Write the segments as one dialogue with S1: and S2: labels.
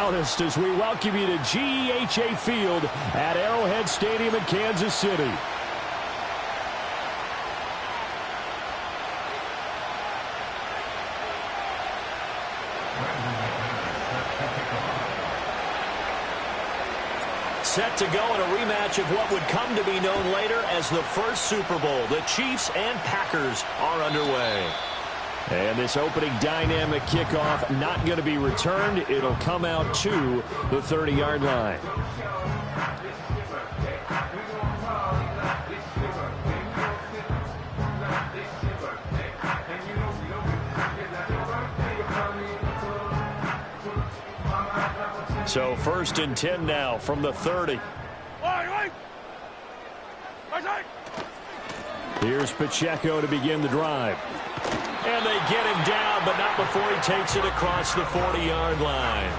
S1: loudest as we welcome you to GEHA Field at Arrowhead Stadium in Kansas City.
S2: Set to go in a rematch of what would come to be known later as the first Super Bowl. The Chiefs and Packers are underway.
S1: And this opening dynamic kickoff not going to be returned. It'll come out to the 30-yard line. So 1st and 10 now from the 30. Here's Pacheco to begin the drive. And they get him down, but not before he takes it across the 40-yard line.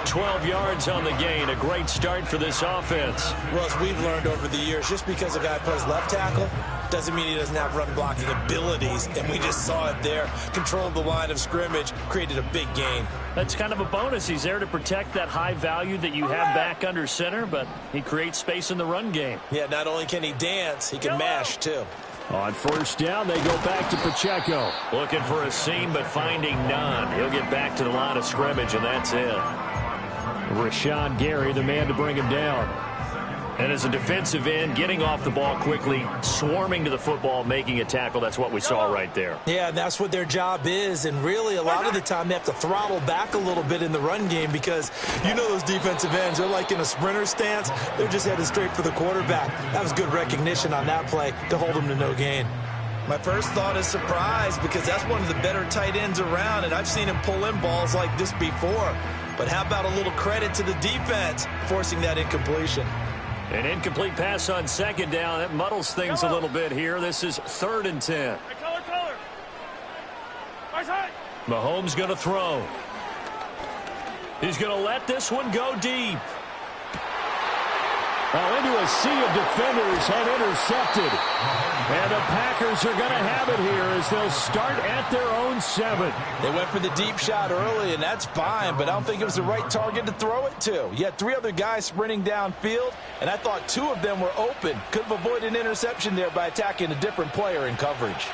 S1: 12 yards on the gain. A great start for this offense.
S3: Well, as we've learned over the years, just because a guy plays left tackle doesn't mean he doesn't have run-blocking abilities, and we just saw it there. Controlled the line of scrimmage, created a big gain.
S4: That's kind of a bonus. He's there to protect that high value that you have back under center, but he creates space in the run game.
S3: Yeah, not only can he dance, he can mash, too.
S1: On 1st down, they go back to Pacheco.
S2: Looking for a seam, but finding none. He'll get back to the line of scrimmage, and that's it.
S1: Rashawn Gary, the man to bring him down.
S2: And as a defensive end, getting off the ball quickly, swarming to the football, making a tackle, that's what we saw right there.
S3: Yeah, and that's what their job is, and really a lot of the time they have to throttle back a little bit in the run game because you know those defensive ends, they're like in a sprinter stance. They're just headed straight for the quarterback. That was good recognition on that play to hold him to no gain. My first thought is surprise because that's one of the better tight ends around, and I've seen him pull in balls like this before. But how about a little credit to the defense forcing that incompletion?
S1: An incomplete pass on 2nd down. That muddles things a little bit here. This is 3rd and 10. Mahomes going to throw. He's going to let this one go deep. Well, into a sea of defenders and intercepted. And the Packers are going to have it here as they'll start at their own 7.
S3: They went for the deep shot early, and that's fine, but I don't think it was the right target to throw it to. You had 3 other guys sprinting downfield, and I thought 2 of them were open. Could have avoided an interception there by attacking a different player in coverage.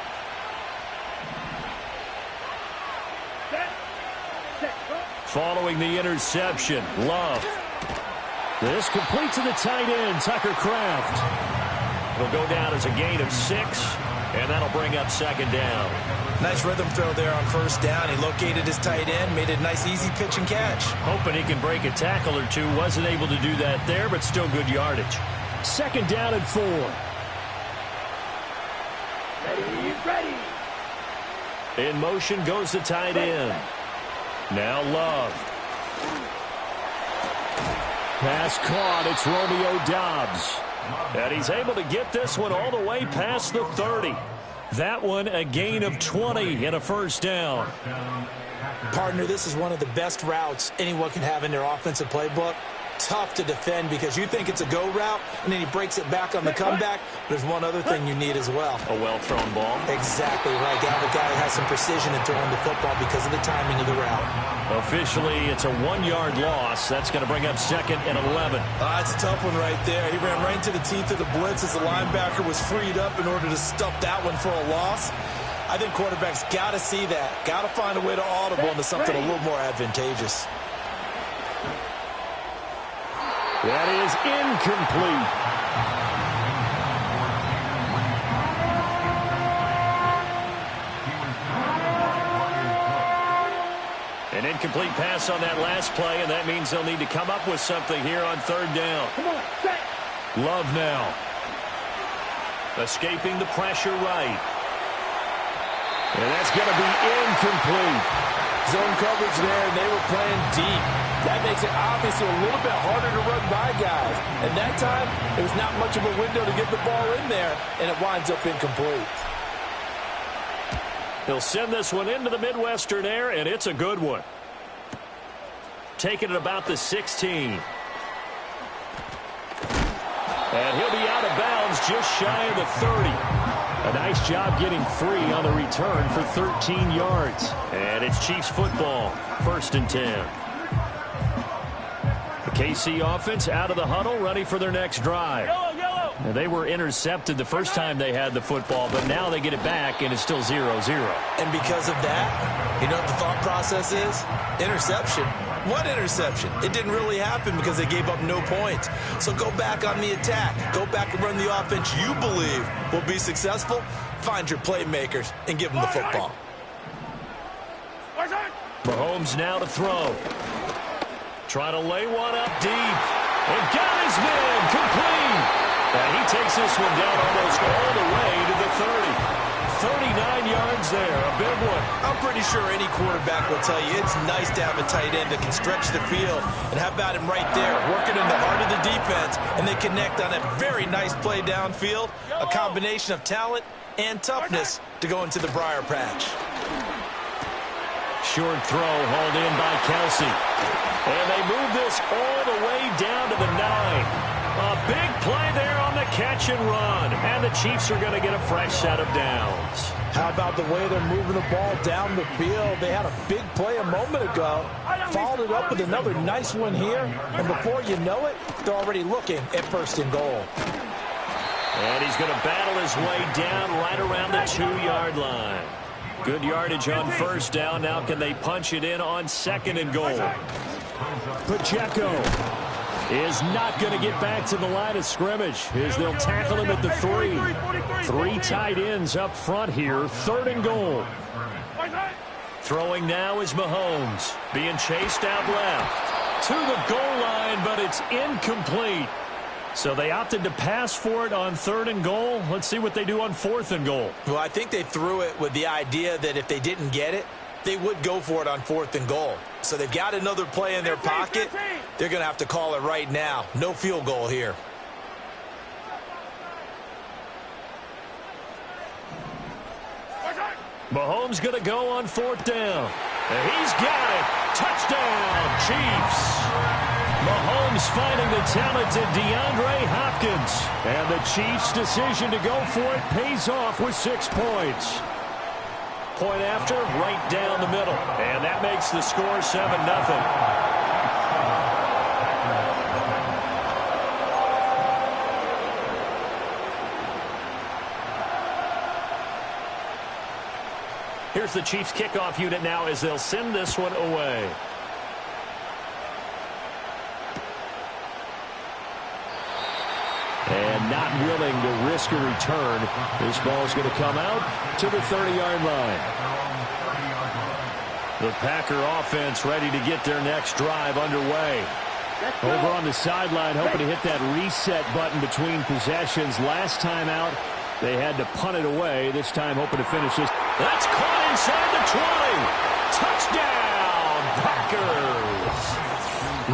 S1: Following the interception, Love. This complete to the tight end, Tucker Kraft.
S2: It'll go down as a gain of 6, and that'll bring up 2nd down.
S3: Nice rhythm throw there on 1st down. He located his tight end, made it a nice easy pitch and catch.
S1: Hoping he can break a tackle or two. Wasn't able to do that there, but still good yardage. 2nd down and 4.
S5: Ready.
S1: In motion goes the tight end. Now Love. Pass caught. It's Romeo Doubs. And he's able to get this one all the way past the 30. That one a gain of 20 and a 1st down.
S3: Partner, this is one of the best routes anyone can have in their offensive playbook. Tough to defend because you think it's a go route, and then he breaks it back on the comeback. There's one other thing you need as well.
S2: A well-thrown ball.
S3: Exactly right. You have a guy that has some precision in throwing the football because of the timing of the route.
S1: Officially, it's a 1-yard loss. That's going to bring up 2nd and 11.
S3: That's a tough one right there. He ran right into the teeth of the blitz as the linebacker was freed up in order to stuff that one for a loss. I think quarterbacks got to see that. Got to find a way to audible into something a little more advantageous.
S1: That is incomplete. An incomplete pass on that last play, and that means they'll need to come up with something here on 3rd down. Love now. Escaping the pressure right. And that's going to be incomplete.
S3: Zone coverage there, and they were playing deep. That makes it obviously a little bit harder to run by guys. And that time, there was not much of a window to get the ball in there, and it winds up incomplete.
S1: He'll send this one into the Midwestern air, and it's a good one. Taking it about the 16. And he'll be out of bounds just shy of the 30. A nice job getting free on the return for 13 yards. And it's Chiefs football, 1st and 10. KC offense out of the huddle, ready for their next drive. Now, they were intercepted the first time they had the football, but now they get it back, and it's still 0-0.
S3: And because of that, you know what the thought process is? Interception. What interception? It didn't really happen because they gave up no points. So go back on the attack. Go back and run the offense you believe will be successful. Find your playmakers and give them the football.
S1: Mahomes now to throw. Trying to lay one up deep. And got his man complete. And he takes this one down almost all the way to the 30. 39 yards there, a big one.
S3: I'm pretty sure any quarterback will tell you it's nice to have a tight end that can stretch the field. And how about him right there, working in the heart of the defense, and they connect on a very nice play downfield, a combination of talent and toughness to go into the briar patch.
S1: Short throw hauled in by Kelsey. And they move this all the way down to the 9. A big play there on the catch and run. And the Chiefs are going to get a fresh set of downs.
S3: How about the way they're moving the ball down the field? They had a big play a moment ago. Followed it up with another nice one here. And before you know it, they're already looking at 1st and goal.
S1: And he's going to battle his way down right around the 2-yard line. Good yardage on 1st down. Now can they punch it in on 2nd and goal? Pacheco is not going to get back to the line of scrimmage as they'll tackle him at the 3. 3 tight ends up front here. 3rd and goal. Throwing now is Mahomes. Being chased out left. To the goal line, but it's incomplete. So they opted to pass for it on 3rd and goal. Let's see what they do on 4th and goal.
S3: Well, I think they threw it with the idea that if they didn't get it, they would go for it on 4th and goal. So they've got another play in their pocket. They're going to have to call it right now. No field goal here.
S1: Mahomes going to go on 4th down. And he's got it. Touchdown, Chiefs. Mahomes finding the talented DeAndre Hopkins. And the Chiefs' decision to go for it pays off with 6 points. Point after, right down the middle. And that makes the score 7-0. Here's the Chiefs kickoff unit now as they'll send this one away. And not willing to risk a return. This ball is going to come out to the 30-yard line. The Packer offense ready to get their next drive underway. Over on the sideline, hoping to hit that reset button between possessions. Last time out, they had to punt it away. This time, hoping to finish this. That's caught inside the 20. Touchdown, Packers.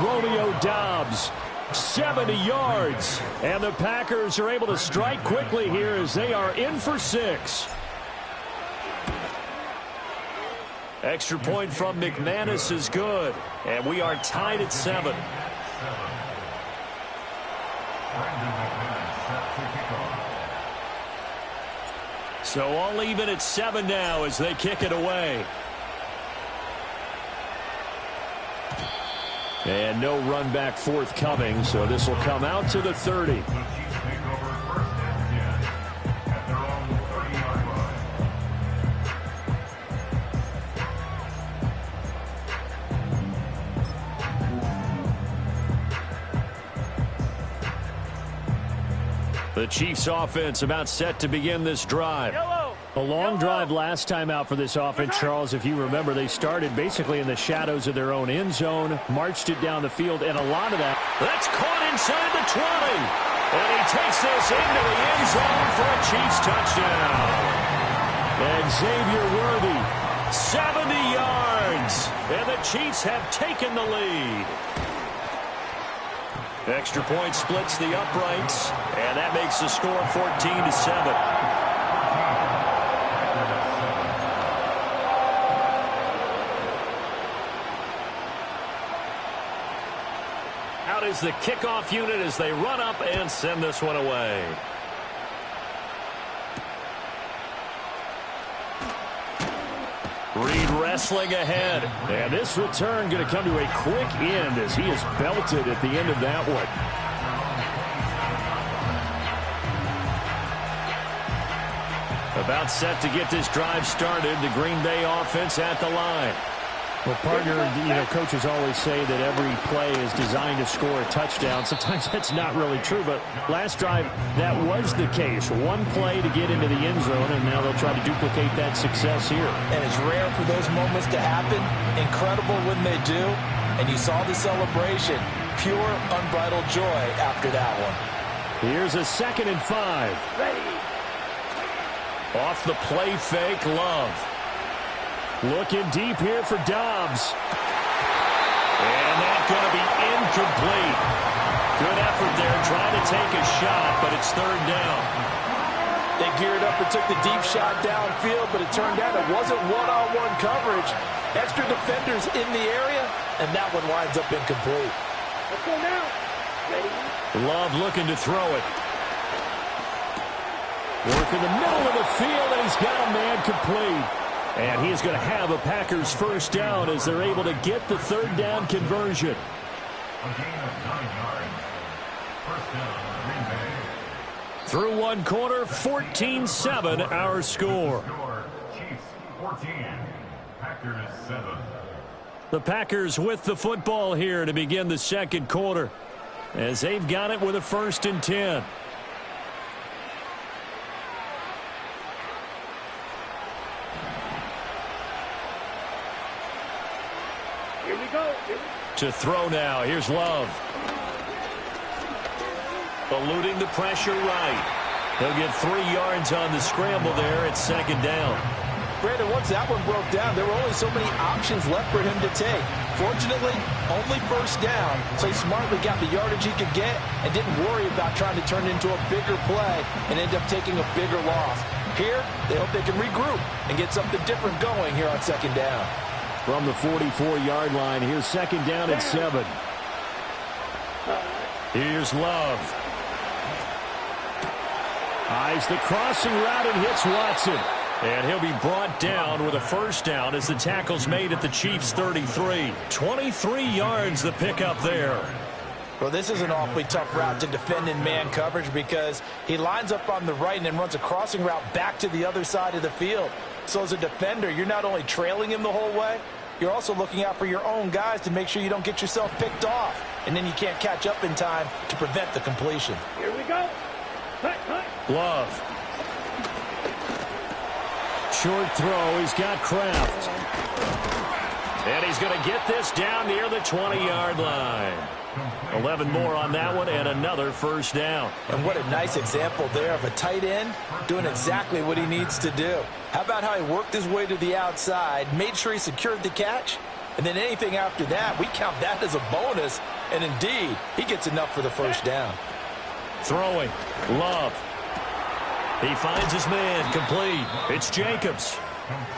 S1: Romeo Doubs, 70 yards. And the Packers are able to strike quickly here as they are in for 6. Extra point from McManus is good. And we are tied at 7. So all even at 7 now as they kick it away. And no run back forthcoming, so this will come out to the 30. The Chiefs offense about set to begin this drive. A long drive last time out for this offense, Charles. If you remember, they started basically in the shadows of their own end zone, marched it down the field, and a lot of that. That's caught inside the 20. And he takes this into the end zone for a Chiefs touchdown. And Xavier Worthy, 70 yards. And the Chiefs have taken the lead. Extra point splits the uprights, and that makes the score 14-7. Out is the kickoff unit as they run up and send this one away.
S4: Reed wrestling ahead. And this return going to come to a quick end as he is belted at the end of that one. About set to get this drive started. The Green Bay offense at the line.
S6: Well, partner, coaches always say that every play is designed to score a touchdown. Sometimes that's not really true, but last drive, that was the case. One play to get into the end zone, and now they'll try to duplicate that success here.
S3: And it's rare for those moments to happen. Incredible when they do. And you saw the celebration. Pure, unbridled joy after that one.
S4: Here's a 2nd and 5.
S5: Ready.
S4: Off the play fake, Love. Looking deep here for Dobbs. And that's going to be incomplete. Good effort there trying to take a shot, but it's 3rd down.
S3: They geared up and took the deep shot downfield, but it turned out it wasn't one-on-one coverage. Extra defenders in the area, and that one winds up incomplete.
S5: Let's go now. Ready.
S4: Love looking to throw it. Work in the middle of the field, and he's got a man complete. And he is going to have a Packers first down as they're able to get the 3rd down conversion.
S7: A gain of 9 yards. First down, Green Bay.
S4: Through one quarter, 14-7 our score.
S7: Chiefs 14, Packers 7.
S4: The Packers with the football here to begin the 2nd quarter as they've got it with a 1st and 10. To throw now. Here's Love. Eluding the pressure right. He'll get 3 yards on the scramble there at 2nd down.
S3: Brandon, once that one broke down, there were only so many options left for him to take. Fortunately, only 1st down, so he smartly got the yardage he could get and didn't worry about trying to turn it into a bigger play and end up taking a bigger loss. Here, they hope they can regroup and get something different going here on 2nd down.
S4: From the 44-yard line, here's 2nd down and 7. Here's Love. Eyes the crossing route and hits Watson. And he'll be brought down with a 1st down as the tackle's made at the Chiefs' 33. 23 yards the pickup there.
S3: Well, this is an awfully tough route to defend in man coverage because he lines up on the right and then runs a crossing route back to the other side of the field. So as a defender, you're not only trailing him the whole way, you're also looking out for your own guys to make sure you don't get yourself picked off. And then you can't catch up in time to prevent the completion.
S5: Here we go. Cut.
S4: Love. Short throw. He's got Kraft. And he's going to get this down near the 20-yard line. 11 more on that one and another 1st down.
S3: And what a nice example there of a tight end doing exactly what he needs to do. How about how he worked his way to the outside, made sure he secured the catch, and then anything after that, we count that as a bonus. And indeed, he gets enough for the 1st down.
S4: Throwing. Love. He finds his man complete. It's Jacobs.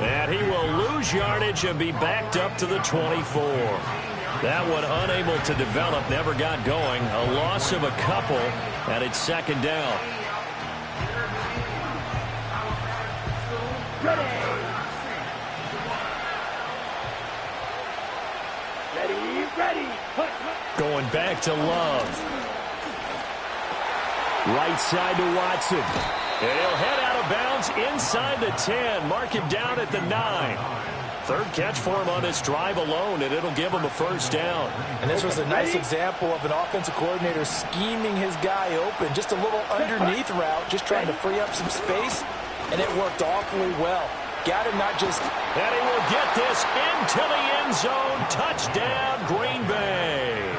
S4: And he will lose yardage and be backed up to the 24. That one unable to develop, never got going. A loss of a couple, and it's 2nd down.
S5: Ready. Cut.
S4: Going back to Love. Right side to Watson. And he'll head out of bounds inside the 10. Mark him down at the 9. 3rd catch for him on this drive alone, and it'll give him a 1st down.
S3: And this was a nice example of an offensive coordinator scheming his guy open. Just a little underneath route, just trying to free up some space, and it worked awfully well. Got him not just...
S4: And he will get this into the end zone. Touchdown, Green Bay.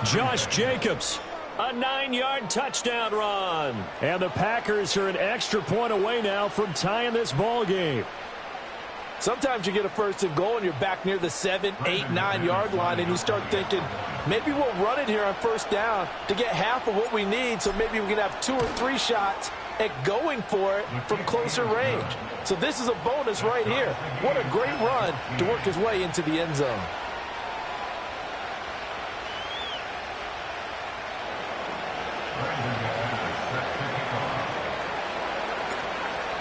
S4: Josh Jacobs. A 9-yard touchdown run. And the Packers are an extra point away now from tying this ball game.
S3: Sometimes you get a 1st and goal and you're back near the 7, 8, 9-yard line and you start thinking, maybe we'll run it here on 1st down to get half of what we need, so maybe we can have 2 or 3 shots at going for it from closer range. So this is a bonus right here. What a great run to work his way into the end zone.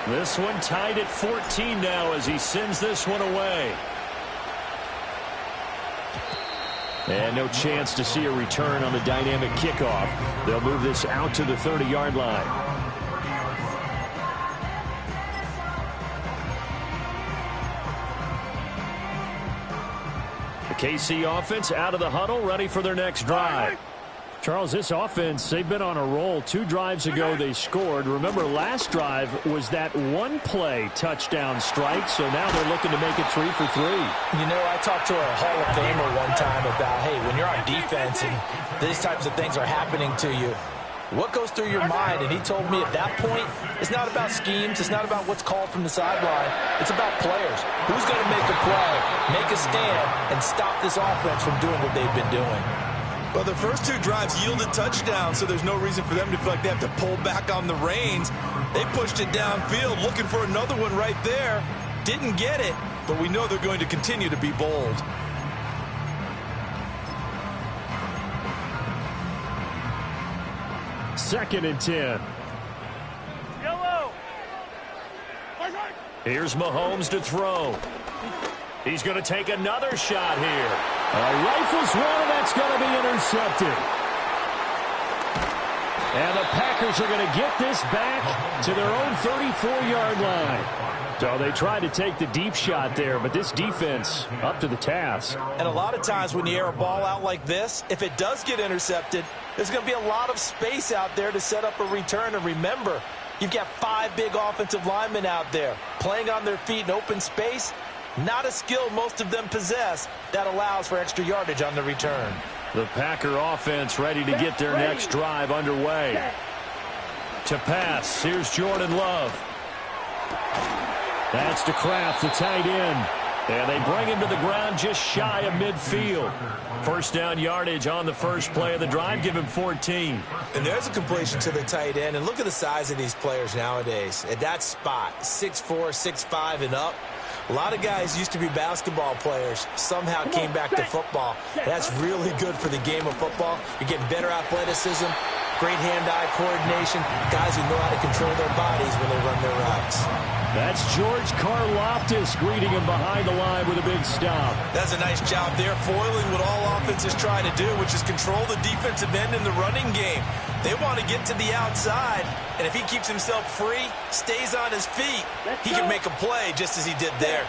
S1: This one tied at 14 now as he sends this one away. And no chance to see a return on the dynamic kickoff. They'll move this out to the 30-yard line. The KC offense out of the huddle, ready for their next drive.
S6: Charles, this offense, they've been on a roll. 2 drives ago they scored. Remember, last drive was that one-play touchdown strike, so now they're looking to make it 3 for 3.
S3: You know, I talked to a Hall of Famer one time about, hey, when you're on defense and these types of things are happening to you, what goes through your mind? And he told me at that point, it's not about schemes. It's not about what's called from the sideline. It's about players. Who's going to make a play, make a stand, and stop this offense from doing what they've been doing?
S8: Well, the first 2 drives yielded touchdowns, so there's no reason for them to feel like they have to pull back on the reins. They pushed it downfield, looking for another one right there. Didn't get it, but we know they're going to continue to be bold.
S6: Second and 10.
S5: Yellow.
S1: Here's Mahomes to throw. He's going to take another shot here.
S6: Rifles one, and that's going to be intercepted. And the Packers are going to get this back to their own 34-yard line. So they tried to take the deep shot there, but this defense up to the task.
S3: And a lot of times when you air a ball out like this, if it does get intercepted, there's going to be a lot of space out there to set up a return. And remember, you've got 5 big offensive linemen out there playing on their feet in open space. Not a skill most of them possess that allows for extra yardage on the return.
S1: The Packer offense ready to get their next drive underway. To pass, here's Jordan Love. That's to Kraft, the tight end. And they bring him to the ground just shy of midfield. First down yardage on the first play of the drive. Give him 14.
S3: And there's a completion to the tight end. And look at the size of these players nowadays. At that spot, 6'4", 6'5", and up. A lot of guys used to be basketball players, somehow came back to football. That's really good for the game of football. You're getting better athleticism, great hand-eye coordination, guys who know how to control their bodies when they run their routes.
S6: That's George Karlaftis greeting him behind the line with a big stop.
S8: That's a nice job there, foiling what all offenses try to do, which is control the defensive end in the running game. They want to get to the outside, and if he keeps himself free, stays on his feet, he can make a play just as he did there.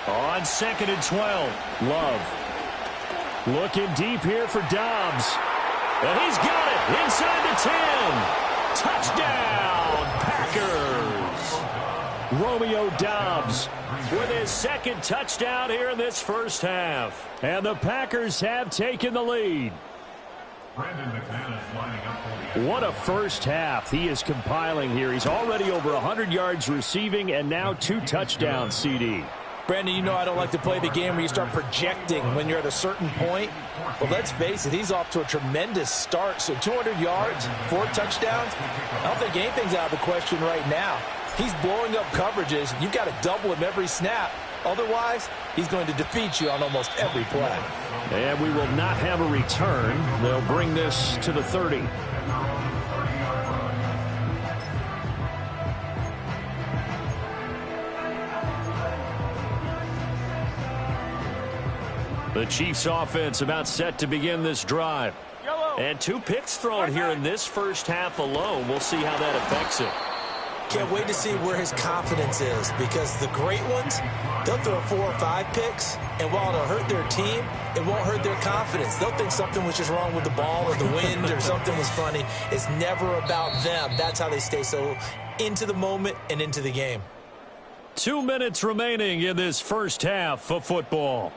S1: On 2nd and 12, Love.
S6: Looking deep here for Dobbs.
S1: And he's got it inside the 10. Touchdown, Packers.
S6: Romeo Dobbs
S1: with his 2nd touchdown here in this first half.
S6: And the Packers have taken the lead. What a first half he is compiling here. He's already over 100 yards receiving and now 2 touchdowns, CD.
S3: Brandon, you know I don't like to play the game where you start projecting when you're at a certain point. But let's face it, he's off to a tremendous start. So 200 yards, 4 touchdowns. I don't think anything's out of the question right now. He's blowing up coverages. You've got to double him every snap. Otherwise, he's going to defeat you on almost every play.
S6: And we will not have a return. They'll bring this to the 30.
S1: The Chiefs offense about set to begin this drive. And 2 picks thrown here in this first half alone. We'll see how that affects it.
S3: Can't wait to see where his confidence is, because the great ones, they'll throw 4 or 5 picks, and while it'll hurt their team, it won't hurt their confidence. They'll think something was just wrong with the ball or the wind or something was funny. It's never about them. That's how they stay so into the moment and into the game.
S1: 2 minutes remaining in this first half of football.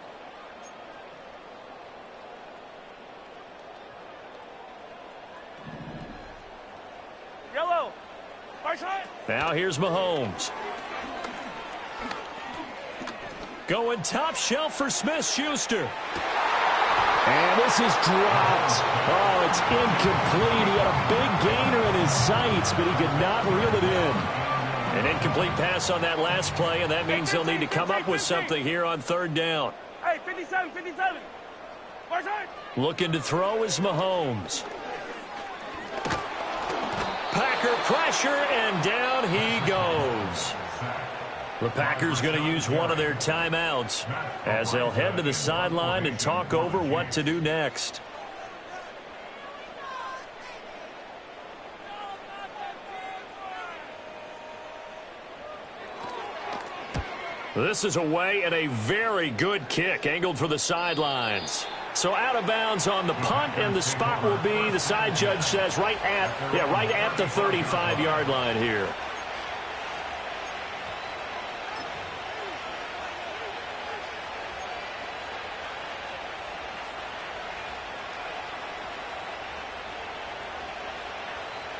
S5: Yellow.
S1: Now here's Mahomes. Going top shelf for Smith-Schuster.
S6: And this is dropped. Oh, it's incomplete. He had a big gainer in his sights, but he could not reel it in.
S1: An incomplete pass on that last play, and that means they'll need to come up with something here on 3rd down.
S5: Hey, 57, 57.
S1: Looking to throw is Mahomes. Packer pressure, and down he goes. The Packers going to use one of their timeouts as they'll head to the sideline and talk over what to do next. This is away and a very good kick angled for the sidelines. So out of bounds on the punt, and the spot will be, the side judge says, right at the 35-yard line here.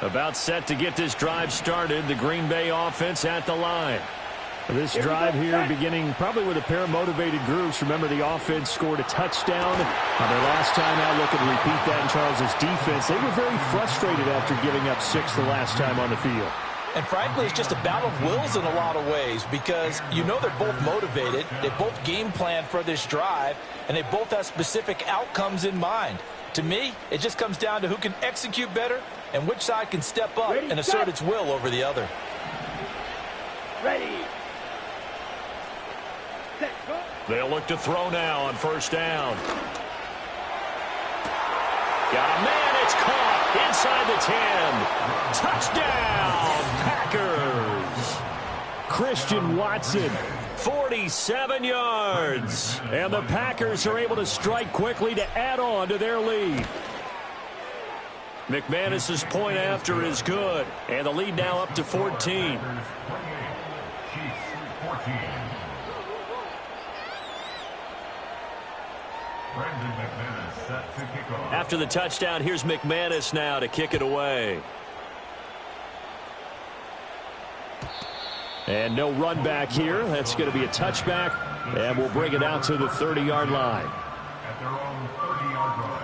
S1: About set to get this drive started. The Green Bay offense at the line.
S6: This drive here beginning probably with a pair of motivated groups. Remember, the offense scored a touchdown on their last time out. Looking to repeat that in Charles's defense. They were very frustrated after giving up 6 the last time on the field.
S3: And frankly, it's just a battle of wills in a lot of ways, because you know they're both motivated. They both game plan for this drive, and they both have specific outcomes in mind. To me, it just comes down to who can execute better and which side can step up and assert its will over the other.
S5: Ready.
S1: They'll look to throw now on first down. Got a man, it's caught inside the 10. Touchdown, Packers.
S6: Christian Watson,
S1: 47 yards.
S6: and the Packers are able to strike quickly to add on to their lead.
S1: McManus's point after is good, and the lead now up to 14. After the touchdown, here's McManus now to kick it away.
S6: And no run back here. That's going to be a touchback, and we'll bring it out to the 30-yard line.
S7: At their own 30-yard line.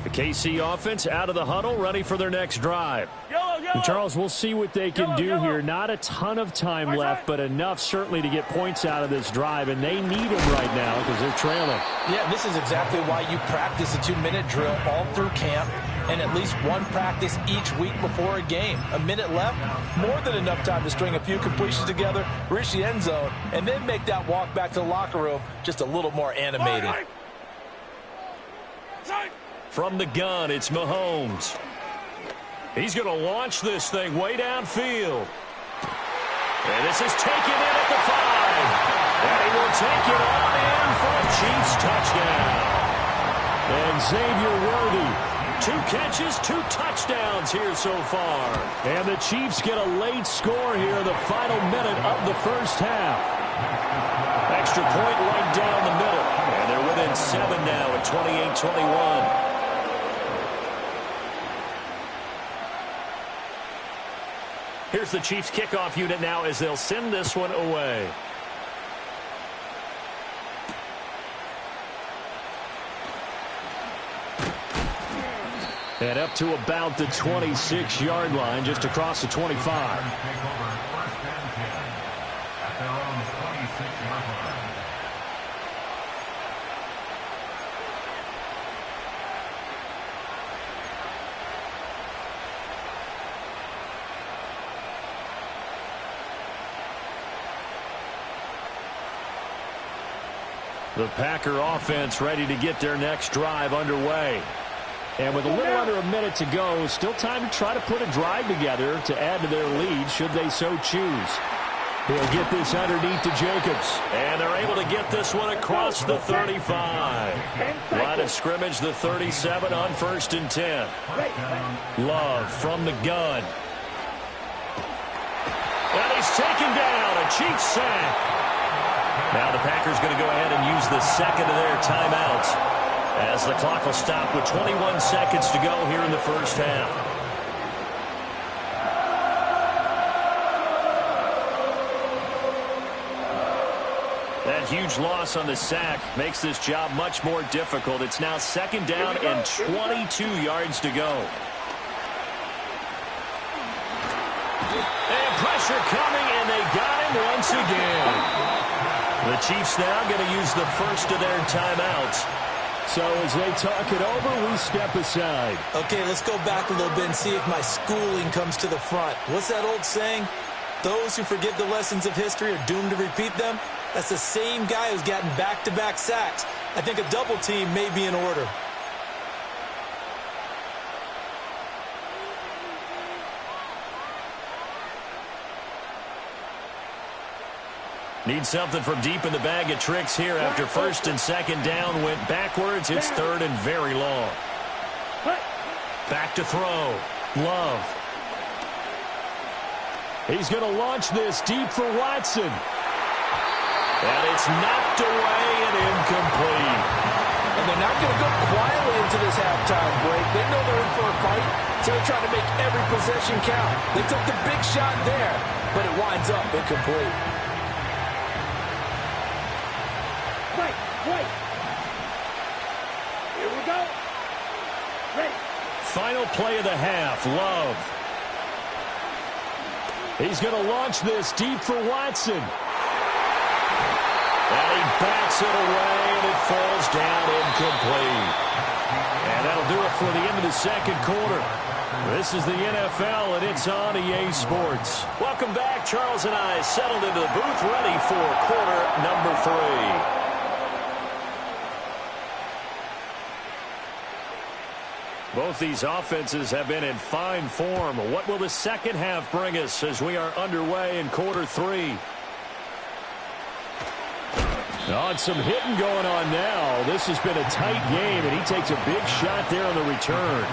S1: The KC offense out of the huddle, ready for their next drive.
S6: And Charles, we'll see what they can do here. Not a ton of time left, but enough certainly to get points out of this drive, and they need them right now because they're trailing.
S3: Yeah, this is exactly why you practice a 2-minute drill all through camp, and at least one practice each week before a game. A minute left, more than enough time to string a few completions together, reach the end zone, and then make that walk back to the locker room just a little more animated.
S1: From the gun, it's Mahomes. He's going to launch this thing way downfield. And this is taken in at the 5. And he will take it on in for a Chiefs touchdown.
S6: And Xavier Worthy,
S1: 2 catches, 2 touchdowns here so far.
S6: and the Chiefs get a late score here in the final minute of the first half.
S1: Extra point right down the middle. And they're within 7 now at 28-21. Here's the Chiefs kickoff unit now as they'll send this one away.
S6: And up to about the 26-yard line, just across the 25.
S7: Take over first and 10 at their own 26-yard line.
S1: The Packer offense ready to get their next drive underway.
S6: And with a little under a minute to go, still time to try to put a drive together to add to their lead should they so choose. He'll get this underneath to Jacobs.
S1: And they're able to get this one across the 35. Line of scrimmage, the 37 on first and 10. Love from the gun. And he's taken down, a Chiefs sack. Now the Packers going to go ahead and use the second of their timeouts as the clock will stop with 21 seconds to go here in the first half. That huge loss on the sack makes this job much more difficult. It's now second down and 22 yards to go. And pressure coming, and they got him once again. The Chiefs now going to use the first of their timeouts.
S6: So as they talk it over, we step aside.
S3: Okay, let's go back a little bit and see if my schooling comes to the front. What's that old saying? Those who forget the lessons of history are doomed to repeat them. That's the same guy who's gotten back-to-back sacks. I think a double team may be in order.
S1: Need something from deep in the bag of tricks here after first and second down went backwards. It's third and very long. Back to throw. Love.
S6: He's going to launch this deep for Watson.
S1: And it's knocked away and incomplete.
S8: And they're not going to go quietly into this halftime break. They know they're in for a fight, so they're trying to make every possession count. They took the big shot there, but it winds up incomplete.
S5: Wait. Here we go. Ready.
S6: Final play of the half, Love. He's going to launch this deep for Watson.
S1: And he bats it away, and it falls down incomplete. And that'll do it for the end of the second quarter. This is the NFL, and it's on EA Sports. Welcome back. Charles and I settled into the booth, ready for quarter number 3.
S6: Both these offenses have been in fine form. What will the second half bring us as we are underway in quarter 3? Oh, some hitting going on now. This has been a tight game, and he takes a big shot there on the return.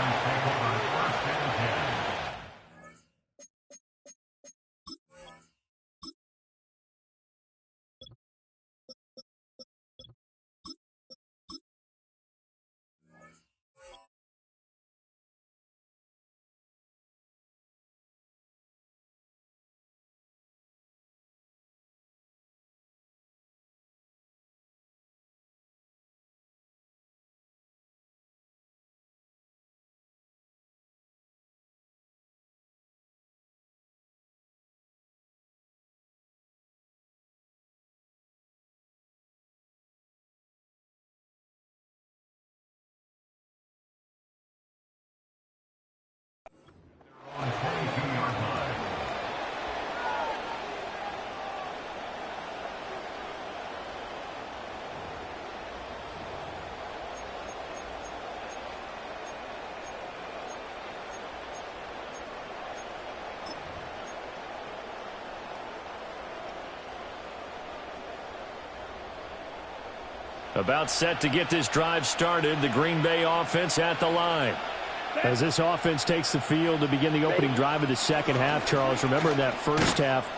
S6: About set to get this drive started, the Green Bay offense at the line. As this offense takes the field to begin the opening drive of the second half, Charles, remember in that first half,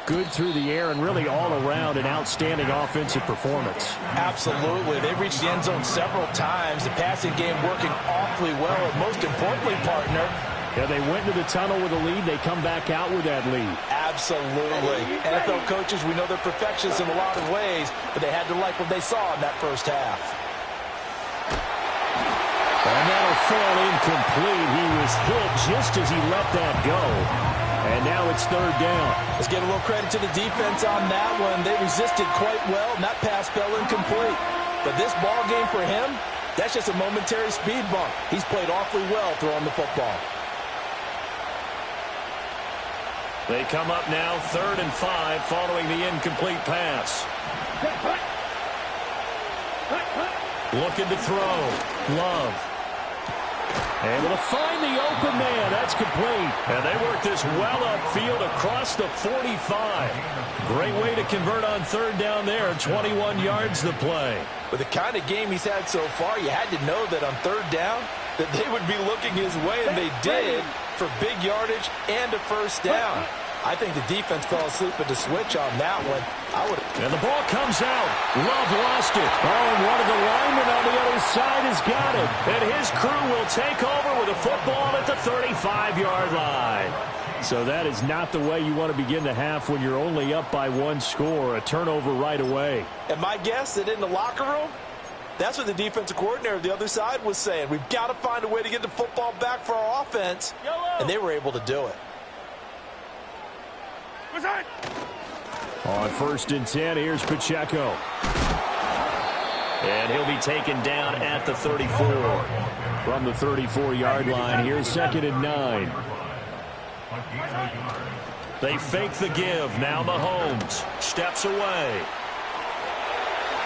S6: good through the air and really all around an outstanding offensive performance.
S8: Absolutely. They reached the end zone several times. The passing game working awfully well. And most importantly, partner,
S6: yeah, they went to the tunnel with a lead. They come back out with that lead.
S8: Absolutely. NFL coaches, we know they're perfectionists in a lot of ways, but they had to like what they saw in that first half.
S6: And that'll fall incomplete. He was hit just as he let that go. And now it's third down.
S8: Let's give a little credit to the defense on that one. They resisted quite well, and that pass fell incomplete. But this ball game for him, that's just a momentary speed bump. He's played awfully well throwing the football.
S1: They come up now 3rd and 5 following the incomplete pass. Looking to throw. Love. Able to find the open man. That's complete. And they work this well upfield across the 45. Great way to convert on third down there. 21 yards the play.
S8: With the kind of game he's had so far, you had to know that on third down that they would be looking his way, and they did, for big yardage and a first down. I think the defense fell asleep at the switch on that one.
S1: And the ball comes out. Love lost it. Oh, and one of the linemen on the other side has got it. And his crew will take over with a football at the 35-yard line.
S6: So that is not the way you want to begin the half when you're only up by one score. A turnover right away.
S8: And my guess that in the locker room, that's what the defensive coordinator of the other side was saying. We've got to find a way to get the football back for our offense. And they were able to do it.
S1: On 1st and 10, here's Pacheco.
S2: And he'll be taken down at the 34.
S1: From the 34-yard line, here's 2nd and 9.
S2: They fake the give. Now Mahomes steps away.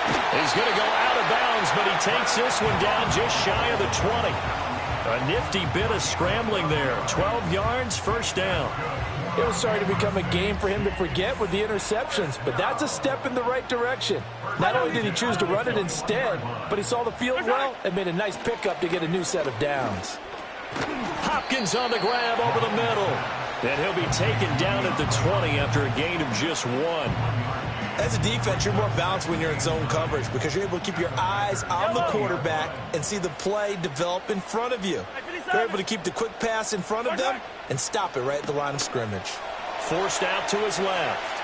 S2: He's going to go out of bounds, but he takes this one down just shy of the 20. A nifty bit of scrambling there. 12 yards, first down.
S3: It was starting to become a game for him to forget with the interceptions, but that's a step in the right direction. Not only did he choose to run it instead, but he saw the field well and made a nice pickup to get a new set of downs.
S2: Hopkins on the grab over the middle. And he'll be taken down at the 20 after a gain of just 1.
S8: As a defense, you're more balanced when you're in zone coverage because you're able to keep your eyes on the quarterback and see the play develop in front of you. You're able to keep the quick pass in front of them and stop it right at the line of scrimmage.
S2: Forced out to his left.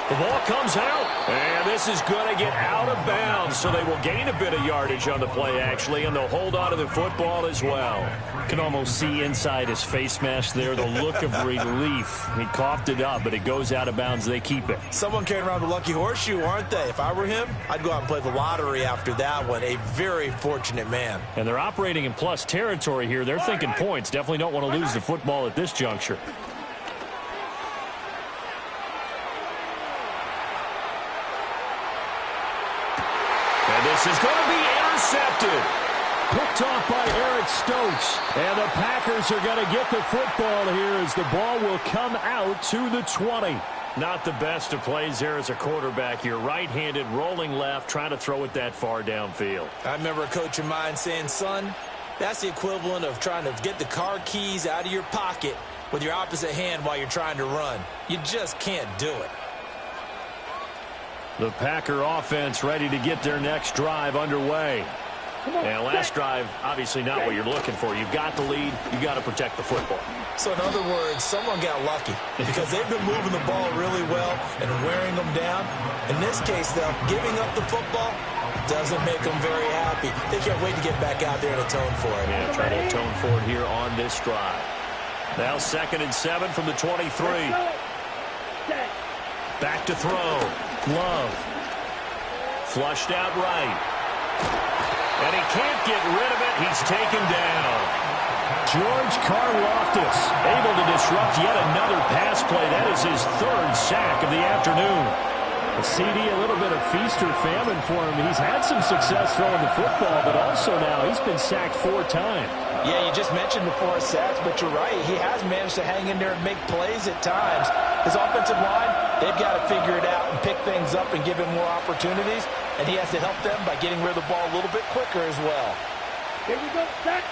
S2: The ball comes out, and this is going to get out of bounds, so they will gain a bit of yardage on the play, actually, and they'll hold on to the football as well.
S1: Can almost see inside his face mask there the look of relief. He coughed it up, but it goes out of bounds. They keep it.
S8: Someone carrying around the lucky horseshoe, aren't they? If I were him, I'd go out and play the lottery after that one. A very fortunate man.
S1: And they're operating in plus territory here. They're thinking points. Definitely don't want to lose the football at this juncture.
S2: This is going to be intercepted.
S1: Picked off by Eric Stokes. And the Packers are going to get the football here as the ball will come out to the 20.
S2: Not the best of plays there as a quarterback. You're right-handed, rolling left, trying to throw it that far downfield.
S8: I remember a coach of mine saying, son, that's the equivalent of trying to get the car keys out of your pocket with your opposite hand while you're trying to run. You just can't do it.
S1: The Packer offense ready to get their next drive underway.
S2: And last drive, obviously not what you're looking for. You've got the lead. You've got to protect the football.
S8: So in other words, someone got lucky because they've been moving the ball really well and wearing them down. In this case, though, giving up the football doesn't make them very happy. They can't wait to get back out there and atone for it.
S2: Yeah, try to atone for it here on this drive. Now 2nd and 7 from the 23. Back to throw. Love. Flushed out right. And he can't get rid of it. He's taken down.
S1: George Karlaftis able to disrupt yet another pass play. That is his 3rd sack of the afternoon. A CD, a little bit of feast or famine for him. He's had some success throwing the football, but also now he's been sacked 4 times.
S3: Yeah, you just mentioned before sacks, but you're right. He has managed to hang in there and make plays at times. His offensive line, they've got to figure it out and pick things up and give him more opportunities, and he has to help them by getting rid of the ball a little bit quicker as well.
S5: Here we go, set.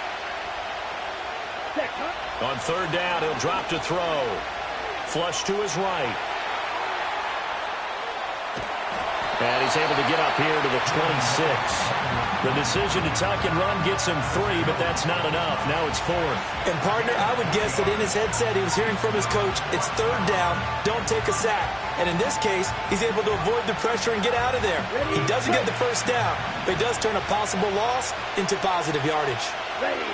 S5: Set, huh?
S2: On 3rd down, he'll drop to throw. Flush to his right. And he's able to get up here to the 26. The decision to tuck and run gets him 3, but that's not enough. Now it's 4th.
S8: And, partner, I would guess that in his headset he was hearing from his coach, it's 3rd down, don't take a sack. And in this case, he's able to avoid the pressure and get out of there. He doesn't get the 1st down, but he does turn a possible loss into positive yardage.
S5: Ready.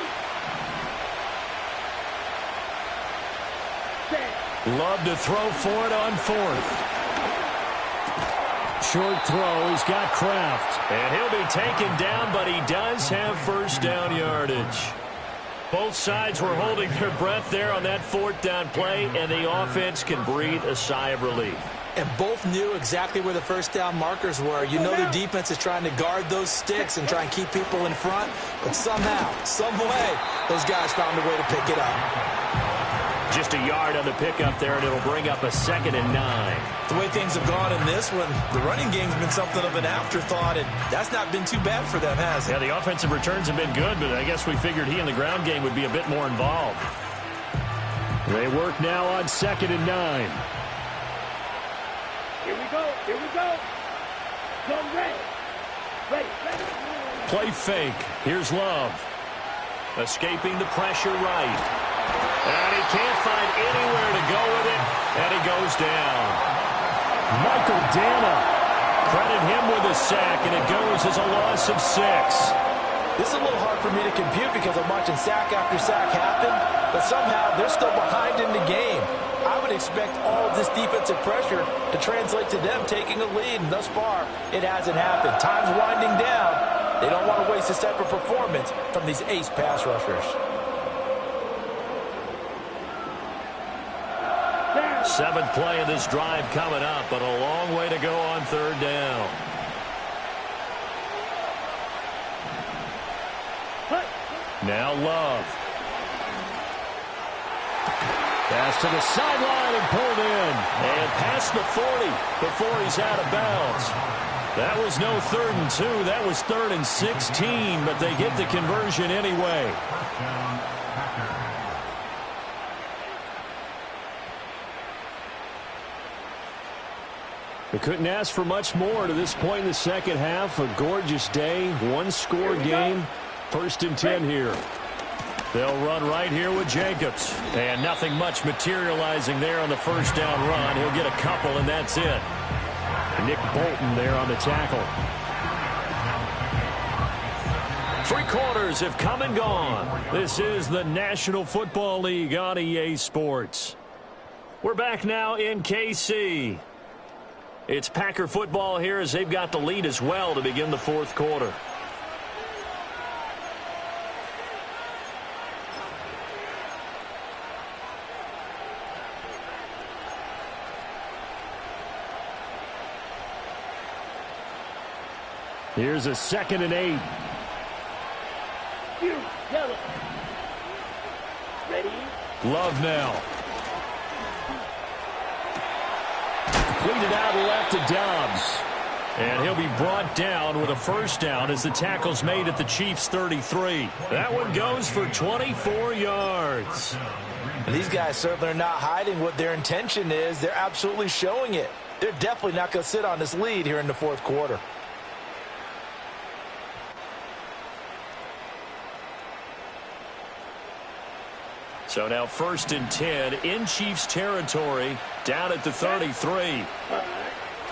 S5: Set.
S1: Love to throw for it on 4th. Short throw. He's got Kraft.
S2: And he'll be taken down, but he does have 1st down yardage. Both sides were holding their breath there on that 4th down play, and the offense can breathe a sigh of relief.
S8: And both knew exactly where the 1st down markers were. You know their defense is trying to guard those sticks and try and keep people in front, but somehow, some way, those guys found a way to pick it up.
S2: Just a yard on the pickup there, and it'll bring up a 2nd and 9.
S8: The way things have gone in this one, the running game's been something of an afterthought, and that's not been too bad for them, has it?
S1: Yeah, the offensive returns have been good, but I guess we figured he in the ground game would be a bit more involved. They work now on 2nd and 9.
S5: Here we go. Here we go. Zone ready. Ready. Ready.
S1: Play fake. Here's Love.
S2: Escaping the pressure right. And he can't find anywhere to go with it, and he goes down.
S1: Michael Dana. Credit him with a sack, and it goes as a loss of 6.
S3: This is a little hard for me to compute because I'm watching sack after sack happen, but somehow they're still behind in the game. I would expect all of this defensive pressure to translate to them taking a lead. And thus far, it hasn't happened. Time's winding down. They don't want to waste this type of performance from these ace pass rushers.
S2: Seventh play of this drive coming up, but a long way to go on third down. Now Love. Pass to the sideline and pulled in. And past the 40 before he's out of bounds. That was no 3rd and 2. That was 3rd and 16, but they get the conversion anyway.
S6: They couldn't ask for much more to this point in the second half. A gorgeous day, one-score game. 1st and 10 here.
S2: They'll run right here with Jacobs. And nothing much materializing there on the first down run. He'll get a couple, and that's it.
S6: Nick Bolton there on the tackle.
S2: 3 quarters have come and gone. This is the National Football League on EA Sports. We're back now in KC. It's Packer football here as they've got the lead as well to begin the 4th quarter.
S6: Here's a 2nd and 8.
S5: Yellow. Ready?
S2: Love now.
S6: Completed out left to Dobbs.
S2: And he'll be brought down with a first down as the tackle's made at the Chiefs' 33. That one goes for 24 yards.
S3: And these guys certainly are not hiding what their intention is. They're absolutely showing it. They're definitely not going to sit on this lead here in the 4th quarter.
S2: So now 1st and 10 in Chiefs territory, down at the 33.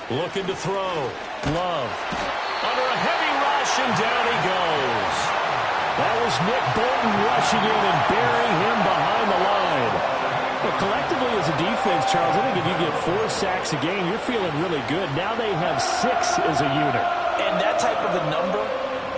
S2: Looking to throw. Love. Under a heavy rush, and down he goes.
S6: That was Nick Bolton rushing in and burying him behind the line. Well, collectively as a defense, Charles, I think if you get 4 sacks a game, you're feeling really good. Now they have 6 as a unit.
S3: And that type of a number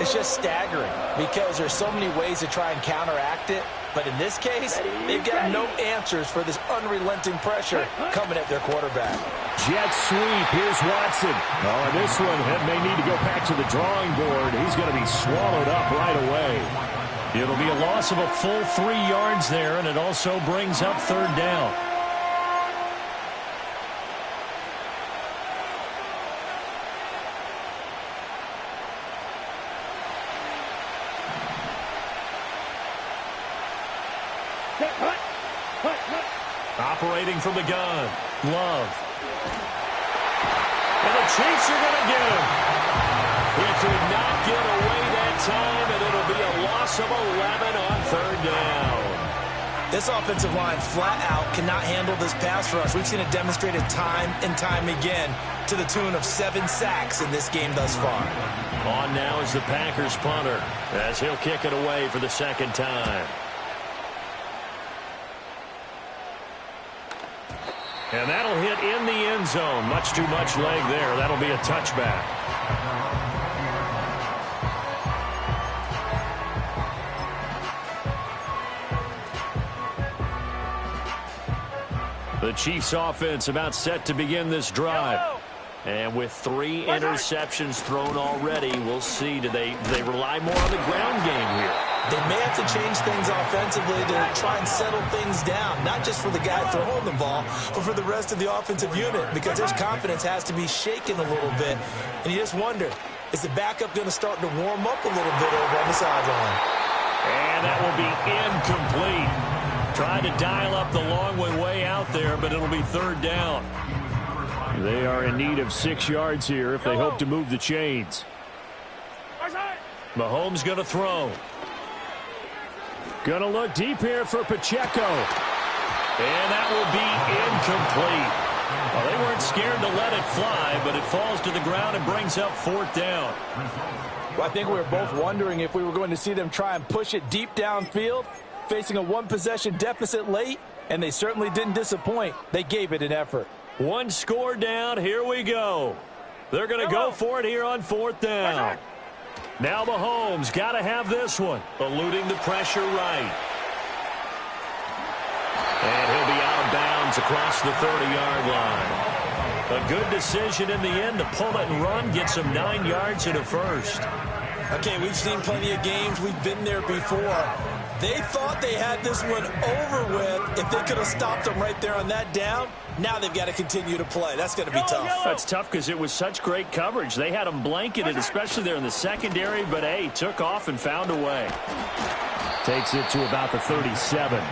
S3: is just staggering because there's so many ways to try and counteract it. But in this case, they've got no answers for this unrelenting pressure coming at their quarterback.
S6: Jet sweep. Here's Watson. Oh, this one may need to go back to the drawing board. He's going to be swallowed up right away.
S2: It'll be a loss of a full 3 yards there, and it also brings up 3rd down. Operating from the gun. Love. And the Chiefs are going to get him. He could not get away that time, and it'll be a loss of 11 on 3rd down.
S3: This offensive line flat out cannot handle this pass rush. We've seen it demonstrated time and time again to the tune of 7 sacks in this game thus far.
S2: On now is the Packers punter as he'll kick it away for the 2nd time. And that'll hit in the end zone. Much too much leg there. That'll be a touchback. The Chiefs offense about set to begin this drive. And with 3 interceptions thrown already, we'll see. Do they rely more on the ground game here?
S3: They may have to change things offensively to try and settle things down, not just for the guy throwing the ball, but for the rest of the offensive unit, because their confidence has to be shaken a little bit. And you just wonder, is the backup going to start to warm up a little bit over on the sideline?
S2: And that will be incomplete. Trying to dial up the long way out there, but it'll be 3rd down.
S6: They are in need of 6 yards here if they hope to move the chains.
S2: Mahomes going to throw.
S6: Going to look deep here for Pacheco.
S2: And that will be incomplete. Well, they weren't scared to let it fly, but it falls to the ground and brings up 4th down.
S3: Well, I think we were both wondering if we were going to see them try and push it deep downfield, facing a 1-possession deficit late.
S8: And they certainly didn't disappoint. They gave it an effort.
S2: One score down. Here we go. They're going to go for it here on 4th down. Now Mahomes got to have this one. Eluding the pressure right. And he'll be out of bounds across the 30-yard line. A good decision in the end to pull it and run. Gets him 9 yards and a first.
S8: Okay, we've seen plenty of games. We've been there before. They thought they had this one over with. If they could have stopped them right there on that down, now they've got to continue to play. That's going to be tough.
S2: That's tough because it was such great coverage. They had them blanketed, especially there in the secondary, but, hey, took off and found a way.
S6: Takes it to about the 37.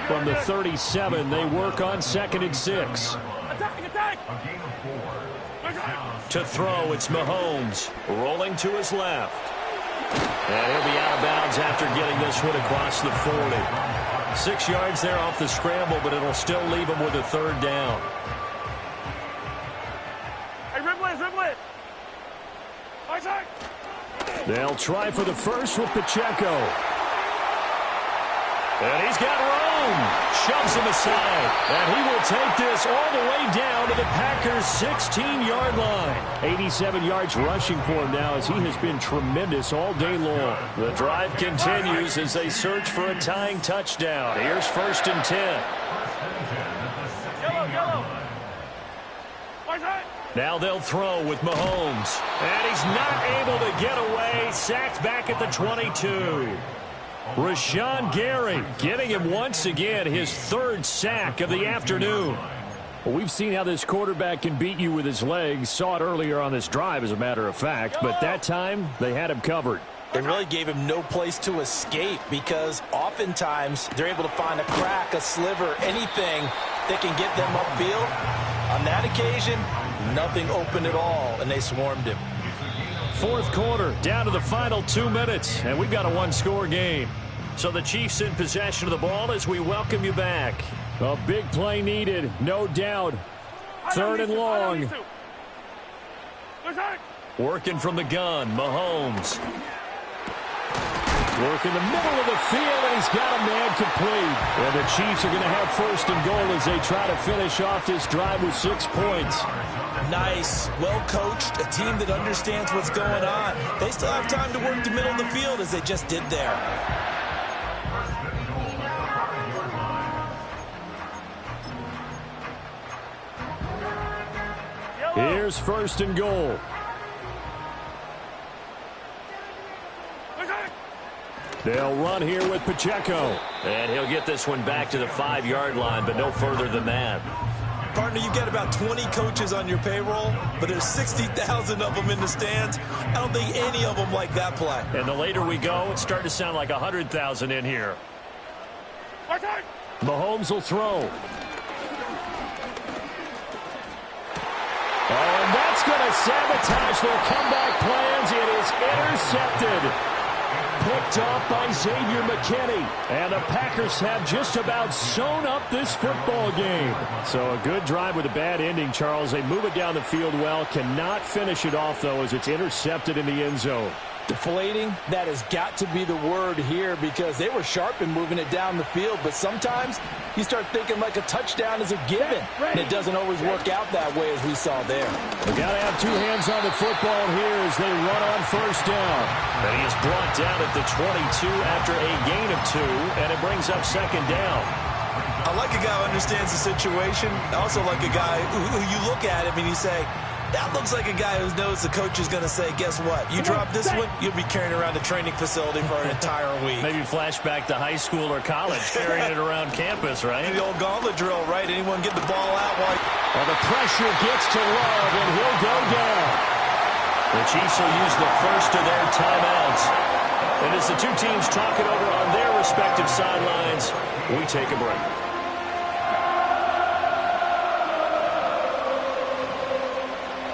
S6: From the 37, they work on 2nd and 6.
S2: To throw, it's Mahomes. Rolling to his left. And he'll be out of bounds after getting this one across the 40. 6 yards there off the scramble, but it'll still leave him with a 3rd down.
S5: Hey,
S6: They'll try for the first with Pacheco.
S2: And he's got room. Shoves him aside. And he will take this all the way down to the Packers' 16-yard line.
S6: 87 yards rushing for him now as he has been tremendous all day long.
S2: The drive continues as they search for a tying touchdown. Here's 1st and 10. Now they'll throw with Mahomes. And he's not able to get away. Sacked back at the 22. Rashawn Gary getting him once again his 3rd sack of the afternoon.
S6: Well, we've seen how this quarterback can beat you with his legs. Saw it earlier on this drive, as a matter of fact. But that time, they had him covered.
S8: They really gave him no place to escape because oftentimes they're able to find a crack, a sliver, anything that can get them upfield. On that occasion, nothing open at all, and they swarmed him.
S2: 4th quarter, down to the final 2 minutes, and we've got a one-score game. So the Chiefs in possession of the ball as we welcome you back.
S6: A big play needed, no doubt. 3rd and long.
S2: Working from the gun, Mahomes.
S6: Work in the middle of the field, and he's got a man complete. And the Chiefs are going to have 1st and goal as they try to finish off this drive with 6 points.
S8: Nice, well-coached, a team that understands what's going on. They still have time to work the middle of the field as they just did there.
S6: Here's 1st and goal. They'll run here with Pacheco.
S2: And he'll get this one back to the 5-yard line, but no further than that.
S8: Partner, you've got about 20 coaches on your payroll, but there's 60,000 of them in the stands. I don't think any of them like that play.
S2: And the later we go, it's starting to sound like 100,000 in here.
S6: Mahomes will throw. Oh, and that's going to sabotage their comeback plans. It is intercepted. Picked off by Xavier McKinney. And the Packers have just about sewn up this football game. So a good drive with a bad ending, Charles. They move it down the field well. Cannot finish it off, though, as it's intercepted in the end zone.
S8: Deflating, that has got to be the word here because they were sharp in moving it down the field. But sometimes you start thinking like a touchdown is a given. And it doesn't always work out that way as we saw there.
S6: They got to have 2 hands on the football here as they run on 1st down.
S2: And he is brought down at the 22 after a gain of 2, and it brings up 2nd down.
S8: I like a guy who understands the situation. I also like a guy who you look at him and you say, that looks like a guy who knows the coach is going to say, guess what? You drop this one, you'll be carrying around a training facility for an entire week.
S2: Maybe flashback to high school or college, carrying it around campus, right?
S8: The old gauntlet drill, right? Anyone get the ball out while...
S6: Well, the pressure gets to Love, and he'll go down.
S2: The Chiefs will use the first of their timeouts. And as the 2 teams talk it over on their respective sidelines, we take a break.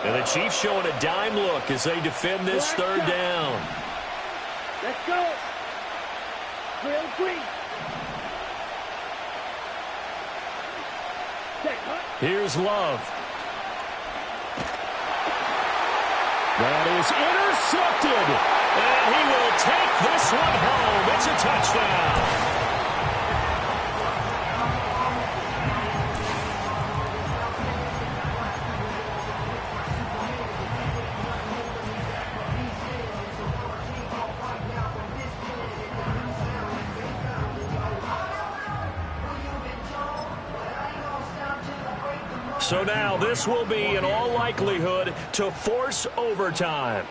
S2: And the Chiefs showing a dime look as they defend this 3rd down.
S5: Let's go. Real quick.
S6: Here's Love. That is intercepted.
S2: And he will take this one home. It's a touchdown. So now this will be, in all likelihood, to force overtime.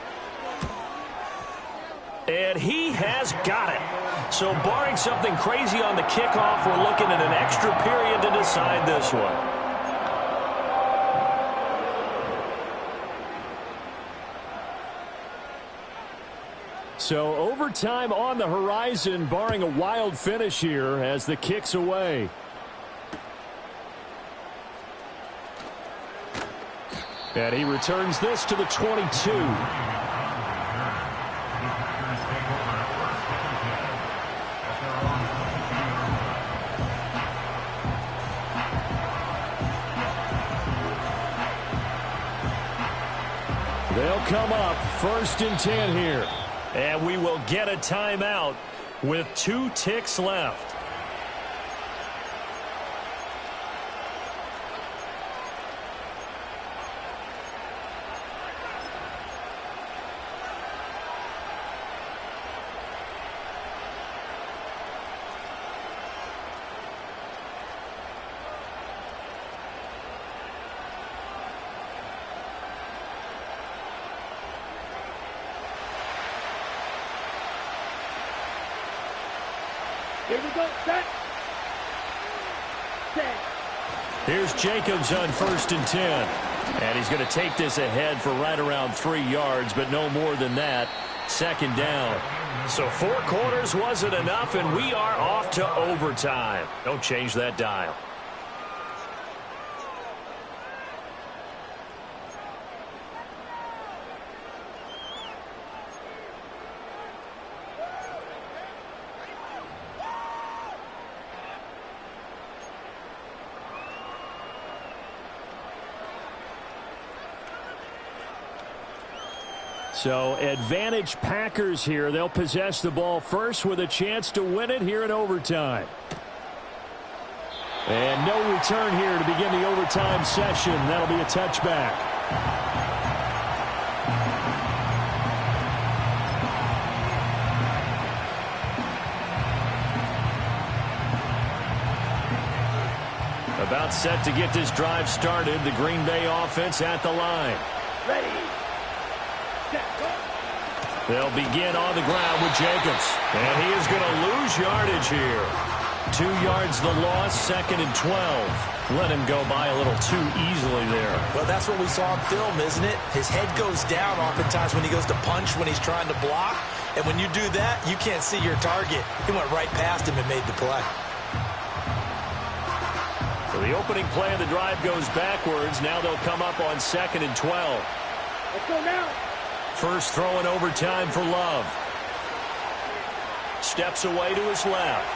S2: And he has got it. So barring something crazy on the kickoff, we're looking at an extra period to decide this one.
S6: So overtime on the horizon, barring a wild finish here as the kick's away. And he returns this to the 22. They'll come up 1st and 10 here.
S2: And we will get a timeout with 2 ticks left.
S5: Here we go, set. Set.
S2: Here's Jacobs on 1st and 10. And he's going to take this ahead for right around 3 yards, but no more than that. 2nd down. So 4 quarters wasn't enough, and we are off to overtime. Don't change that dial.
S6: So advantage Packers here. They'll possess the ball first with a chance to win it here in overtime. And no return here to begin the overtime session. That'll be a touchback. About set to get this drive started. The Green Bay offense at the line.
S5: Ready.
S2: They'll begin on the ground with Jacobs. And he is going to lose yardage here. 2 yards the loss, 2nd and 12. Let him go by a little too easily there.
S8: Well, that's what we saw on film, isn't it? His head goes down oftentimes when he goes to punch, when he's trying to block. And when you do that, you can't see your target. He went right past him and made the play.
S2: So the opening play of the drive goes backwards. Now they'll come up on 2nd and 12.
S5: Let's go now.
S2: First throw in overtime for Love. Steps away to his left.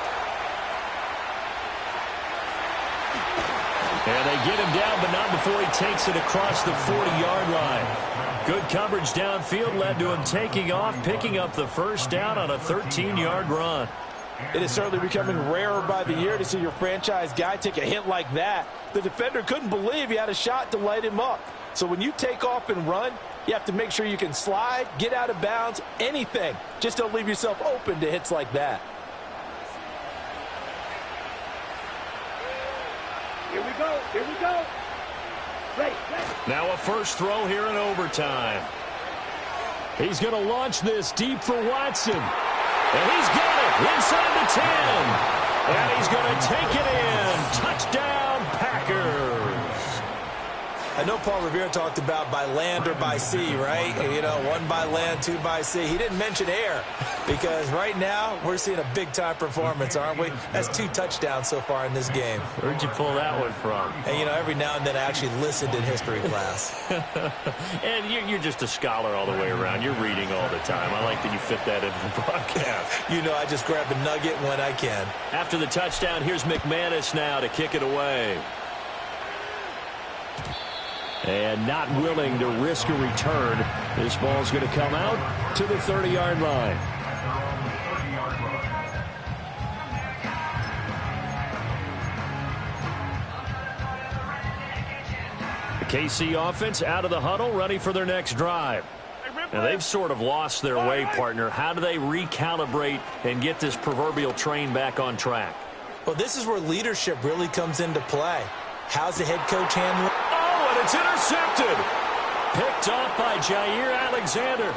S2: And they get him down, but not before he takes it across the 40-yard line. Good coverage downfield led to him taking off, picking up the 1st down on a 13-yard run.
S3: It is certainly becoming rarer by the year to see your franchise guy take a hit like that. The defender couldn't believe he had a shot to light him up. So when you take off and run, you have to make sure you can slide, get out of bounds, anything. Just don't leave yourself open to hits like that.
S5: Here we go. Here we go. Ready.
S2: Now a first throw here in overtime.
S6: He's going to launch this deep for Watson. And he's got it inside the 10. And he's going to take it in. Touchdown, Packers.
S8: I know Paul Revere talked about by land or by sea, right? You know, 1 by land, 2 by sea. He didn't mention air because right now we're seeing a big-time performance, aren't we? That's 2 touchdowns so far in this game.
S2: Where'd you pull that one from?
S8: And, you know, every now and then I actually listened in history class.
S2: And you're just a scholar all the way around. You're reading all the time. I like that you fit that into the broadcast.
S8: You know, I just grab a nugget when I can.
S2: After the touchdown, here's McManus now to kick it away.
S6: And not willing to risk a return. This ball's going to come out to the 30-yard line. The KC offense out of the huddle, ready for their next drive. Now, they've sort of lost their way, partner. How do they recalibrate and get this proverbial train back on track?
S8: Well, this is where leadership really comes into play. How's the head coach handling?
S1: And it's intercepted. Picked off by Jair Alexander.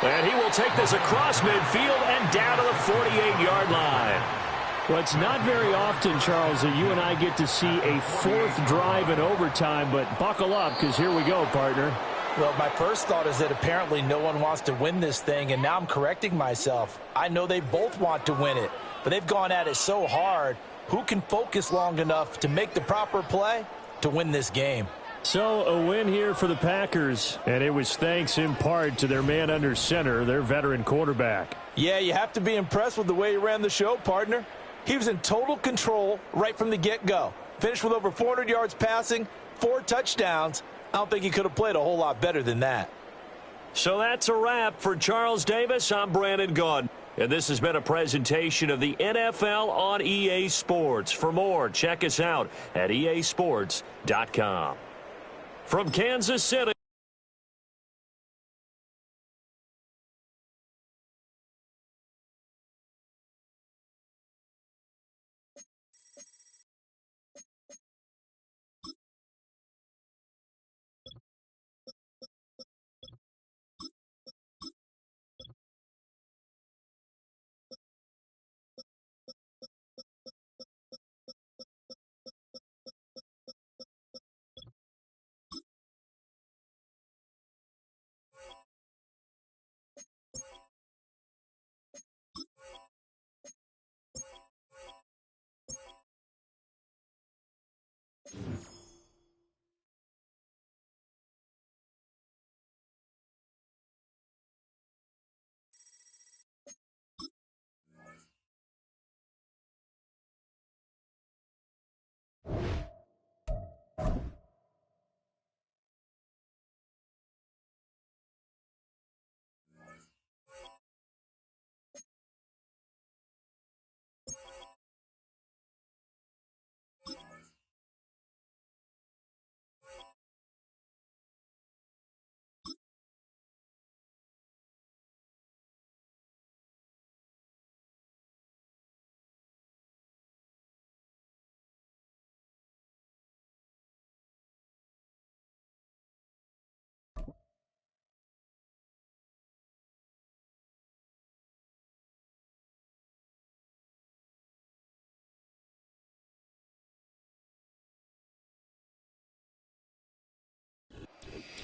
S1: And he will take this across midfield and down to the 48-yard line.
S6: Well, it's not very often, Charles, that you and I get to see a fourth drive in overtime, but buckle up because here we go, partner.
S3: Well, my first thought is that apparently no one wants to win this thing, and now I'm correcting myself. I know they both want to win it, but they've gone at it so hard. Who can focus long enough to make the proper play to win this game?
S6: So a win here for the Packers, and it was thanks in part to their man under center, their veteran quarterback.
S3: Yeah, you have to be impressed with the way he ran the show, partner. He was in total control right from the get-go. Finished with over 400 yards passing, 4 touchdowns. I don't think he could have played a whole lot better than that.
S1: So that's a wrap for Charles Davis. I'm Brandon Gaudin. And this has been a presentation of the NFL on EA Sports. For more, check us out at easports.com. From Kansas City.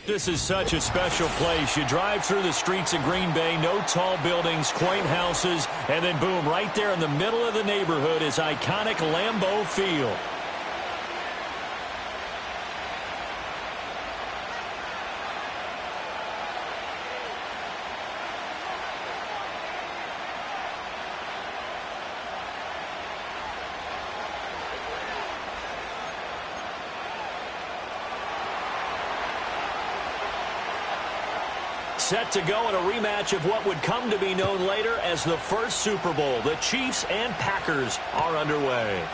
S1: This is such a special place. You drive through the streets of Green Bay, no tall buildings, quaint houses, and then boom, right there in the middle of the neighborhood is iconic Lambeau Field. Set to go in a rematch of what would come to be known later as the first Super Bowl. The Chiefs and Packers are underway.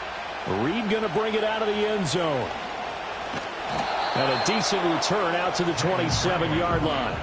S6: Reed going to bring it out of the end zone. And a decent return out to the 27-yard line.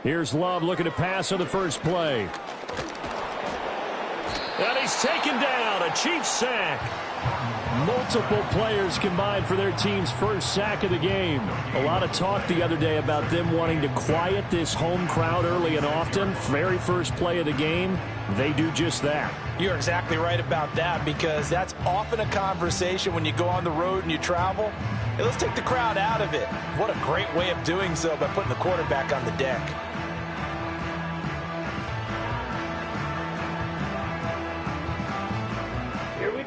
S6: Here's Love looking to pass on the first play.
S1: And he's taken down. A Chiefs sack.
S6: Multiple players combined for their team's first sack of the game. A lot of talk the other day about them wanting to quiet this home crowd early and often. Very first play of the game, they do just that.
S3: You're exactly right about that, because that's often a conversation when you go on the road and you travel. Hey, let's take the crowd out of it. What a great way of doing so by putting the quarterback on the deck.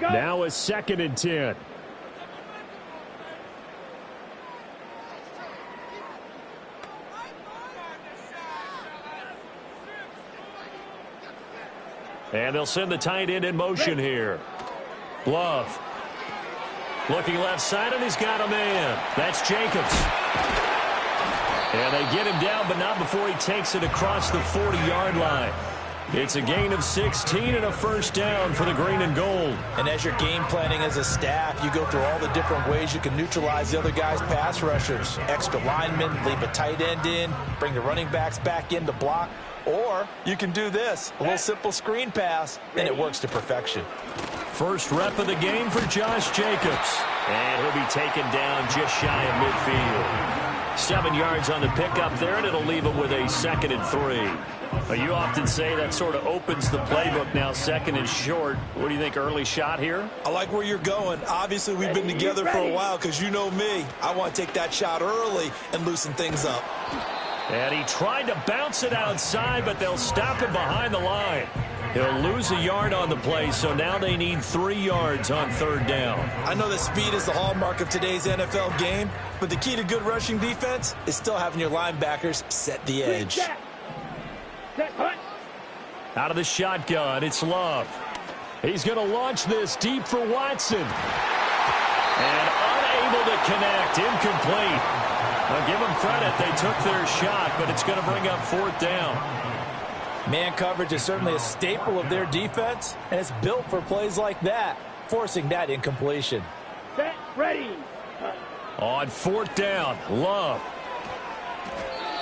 S6: Now a 2nd and 10.
S2: And they'll send the tight end in motion here. Love. Looking left side, and he's got a man. That's Jacobs. And they get him down, but not before he takes it across the 40-yard line. It's a gain of 16 and a first down for the green and gold.
S8: And as you're game planning as a staff, you go through all the different ways you can neutralize the other guy's pass rushers. Extra linemen, leave a tight end in, bring the running backs back in to block. Or you can do this, a little simple screen pass, and it works to perfection.
S2: First rep of the game for Josh Jacobs. And he'll be taken down just shy of midfield. 7 yards on the pickup there, and it'll leave him with a 2nd and 3. You often say that sort of opens the playbook now, 2nd and short. What do you think, early shot here?
S3: I like where you're going. Obviously, we've been together for a while because you know me. I want to take that shot early and loosen things up.
S2: And he tried to bounce it outside, but they'll stop him behind the line. He'll lose a yard on the play, so now they need 3 yards on 3rd down.
S3: I know that speed is the hallmark of today's NFL game, but the key to good rushing defense is still having your linebackers set the edge.
S2: Out of the shotgun, it's Love. He's going to launch this deep for Watson. And unable to connect, incomplete. I'll give them credit, they took their shot, but it's going to bring up 4th down.
S8: Man coverage is certainly a staple of their defense, and it's built for plays like that, forcing that incompletion.
S5: Set, ready.
S2: On 4th down, Love.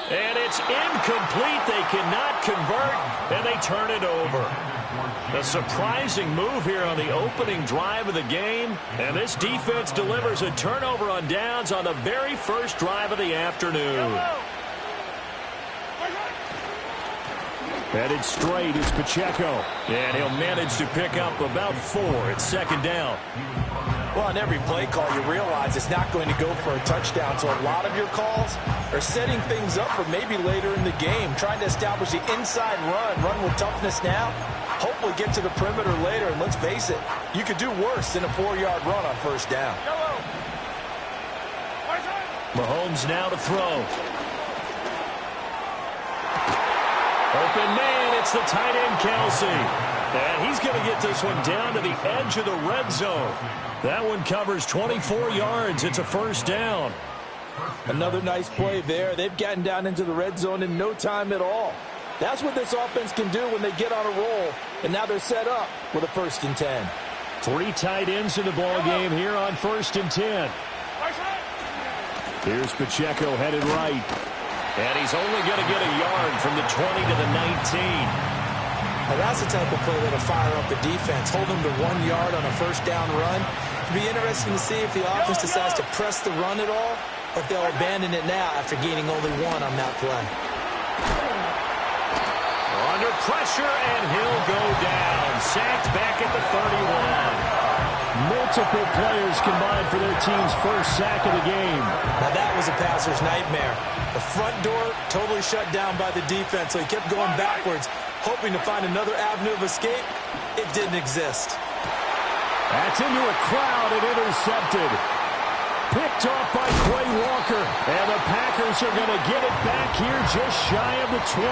S2: And it's incomplete. They cannot convert, and they turn it over. A surprising move here on the opening drive of the game, and this defense delivers a turnover on downs on the very first drive of the afternoon. Headed straight is Pacheco, and he'll manage to pick up about 4 at 2nd down.
S8: Well, on every play call, you realize it's not going to go for a touchdown, so a lot of your calls are setting things up for maybe later in the game, trying to establish the inside run with toughness now, hopefully get to the perimeter later, and let's face it, you could do worse than a 4-yard run on 1st down.
S2: Mahomes now to throw. Open man, it's the tight end, Kelsey. And he's going to get this one down to the edge of the red zone. That one covers 24 yards. It's a 1st down.
S8: Another nice play there. They've gotten down into the red zone in no time at all. That's what this offense can do when they get on a roll. And now they're set up with a 1st and 10.
S2: 3 tight ends in the ball game here on 1st and 10. Here's Pacheco headed right. And he's only going to get a yard from the 20 to the 19.
S3: Now that's the type of play that'll fire up the defense. Hold them to 1 yard on a 1st down run. It'll be interesting to see if the offense decides to press the run at all, or if they'll abandon it now after gaining only 1 on that play.
S2: Under pressure, and he'll go down. Sacked back at the 31. Multiple players combined for their team's 1st sack of the game.
S3: Now that was a passer's nightmare. The front door totally shut down by the defense, so he kept going backwards, hoping to find another avenue of escape. It didn't exist.
S2: That's into a crowd and intercepted. Picked off by Quay Walker. And the Packers are going to get it back here just shy of the 20.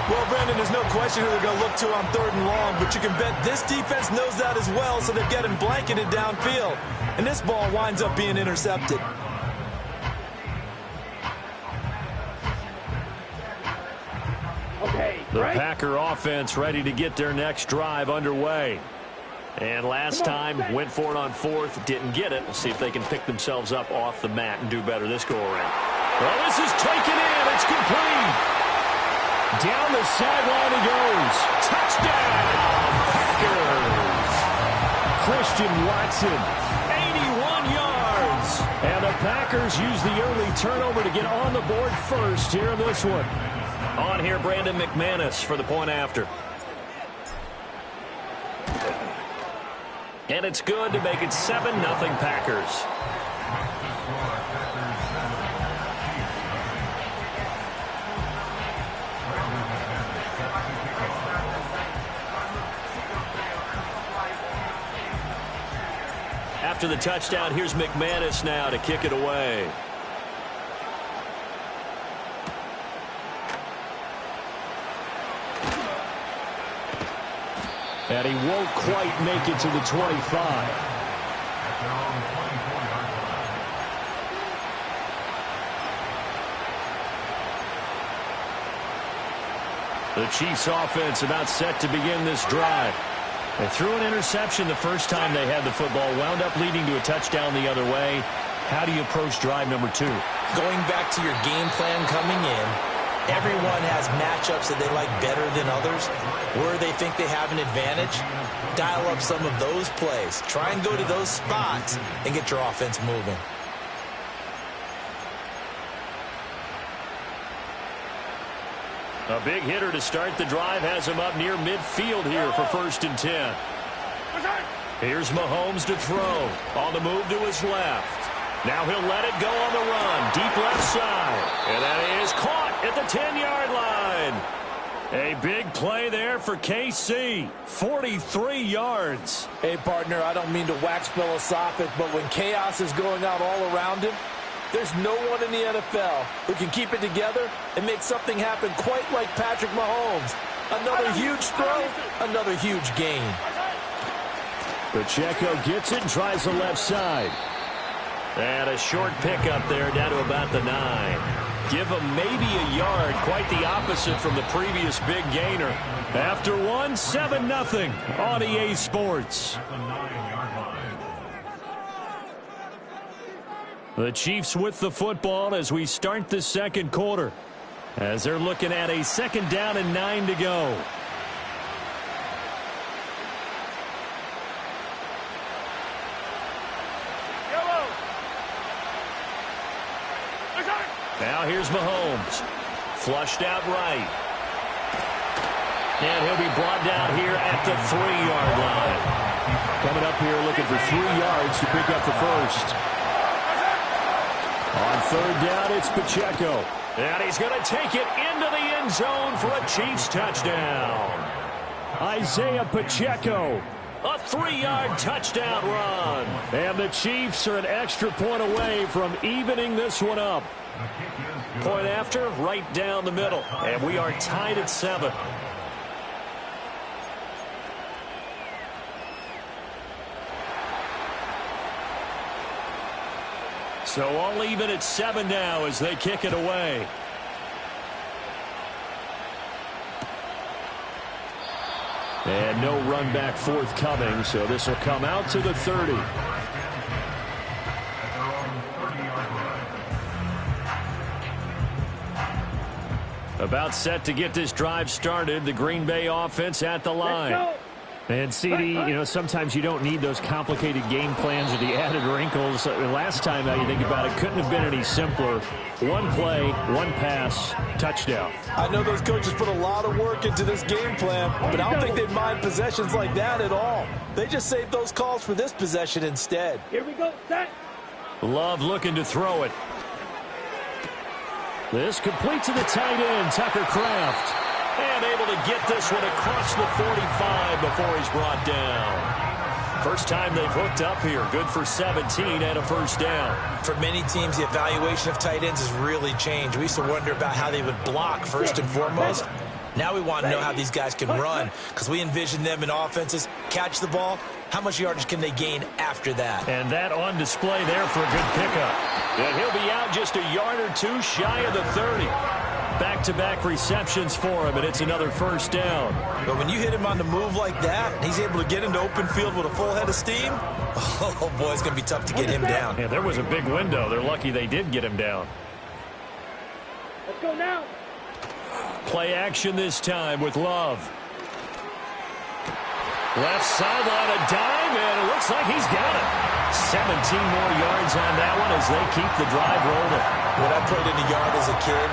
S3: Well, Brandon, there's no question who they're going to look to on 3rd and long, but you can bet this defense knows that as well, so they're getting blanketed downfield. And this ball winds up being intercepted.
S2: The Packer offense ready to get their next drive underway. And last time, went for it on 4th, didn't get it. We'll see if they can pick themselves up off the mat and do better this go-around. Well, this is taken in. It's complete. Down the sideline he goes. Touchdown, Packers. Christian Watson, 81 yards. And the Packers use the early turnover to get on the board first here in this one. On here, Brandon McManus for the point after. And it's good to make it 7-0 Packers. After the touchdown, here's McManus now to kick it away. And he won't quite make it to the 25. The Chiefs offense about set to begin this drive. They threw an interception the first time they had the football, wound up leading to a touchdown the other way. How do you approach drive number 2?
S8: Going back to your game plan coming in, everyone has matchups that they like better than others. Where they think they have an advantage, dial up some of those plays. Try and go to those spots and get your offense moving.
S2: A big hitter to start the drive has him up near midfield here for 1st and 10. Here's Mahomes to throw. On the move to his left. Now he'll let it go on the run. Deep left side. And that is caught at the 10-yard line. A big play there for KC. 43 yards.
S3: Hey, partner, I don't mean to wax philosophic, but when chaos is going on all around him, there's no one in the NFL who can keep it together and make something happen quite like Patrick Mahomes. Another huge throw, another huge gain.
S2: Pacheco gets it and tries the left side. And a short pickup there down to about the 9. Give him maybe a yard, quite the opposite from the previous big gainer. After one, 7-0 on EA Sports. The Chiefs with the football as we start the second quarter, as they're looking at a 2nd down and 9 to go. Now here's Mahomes. Flushed out right. And he'll be brought down here at the 3-yard line. Coming up here looking for 3 yards to pick up the first. On 3rd down, it's Pacheco. And he's going to take it into the end zone for a Chiefs touchdown. Isaiah Pacheco. A 3-yard touchdown run. And the Chiefs are an extra point away from evening this one up. Point after, right down the middle. And we are tied at 7. So all even at 7 now as they kick it away. And no run back forthcoming, so this will come out to the 30. About set to get this drive started. The Green Bay offense at the line. And, CD, you know, sometimes you don't need those complicated game plans or the added wrinkles. Last time, now you think about it, couldn't have been any simpler. One play, one pass, touchdown.
S3: I know those coaches put a lot of work into this game plan, but I don't think they'd mind possessions like that at all. They just saved those calls for this possession instead.
S5: Here we go, set.
S2: Love looking to throw it. This complete to the tight end, Tucker Kraft. And able to get this one across the 45 before he's brought down. First time they've hooked up here. Good for 17 and a 1st down.
S8: For many teams, the evaluation of tight ends has really changed. We used to wonder about how they would block first and foremost. Now we want to know how these guys can run, because we envision them in offenses catch the ball. How much yardage can they gain after that?
S2: And that on display there for a good pickup. And he'll be out just a yard or 2 shy of the 30. Back-to-back receptions for him, and it's another 1st down.
S8: But when you hit him on the move like that, and he's able to get into open field with a full head of steam, oh, boy, it's going to be tough to get him down.
S2: Yeah, there was a big window. They're lucky they did get him down.
S5: Let's go now.
S2: Play action this time with Love. Left sideline, a dive, and it looks like he's got it. 17 more yards on that one as they keep the drive rolling.
S8: When I played in the yard as a kid,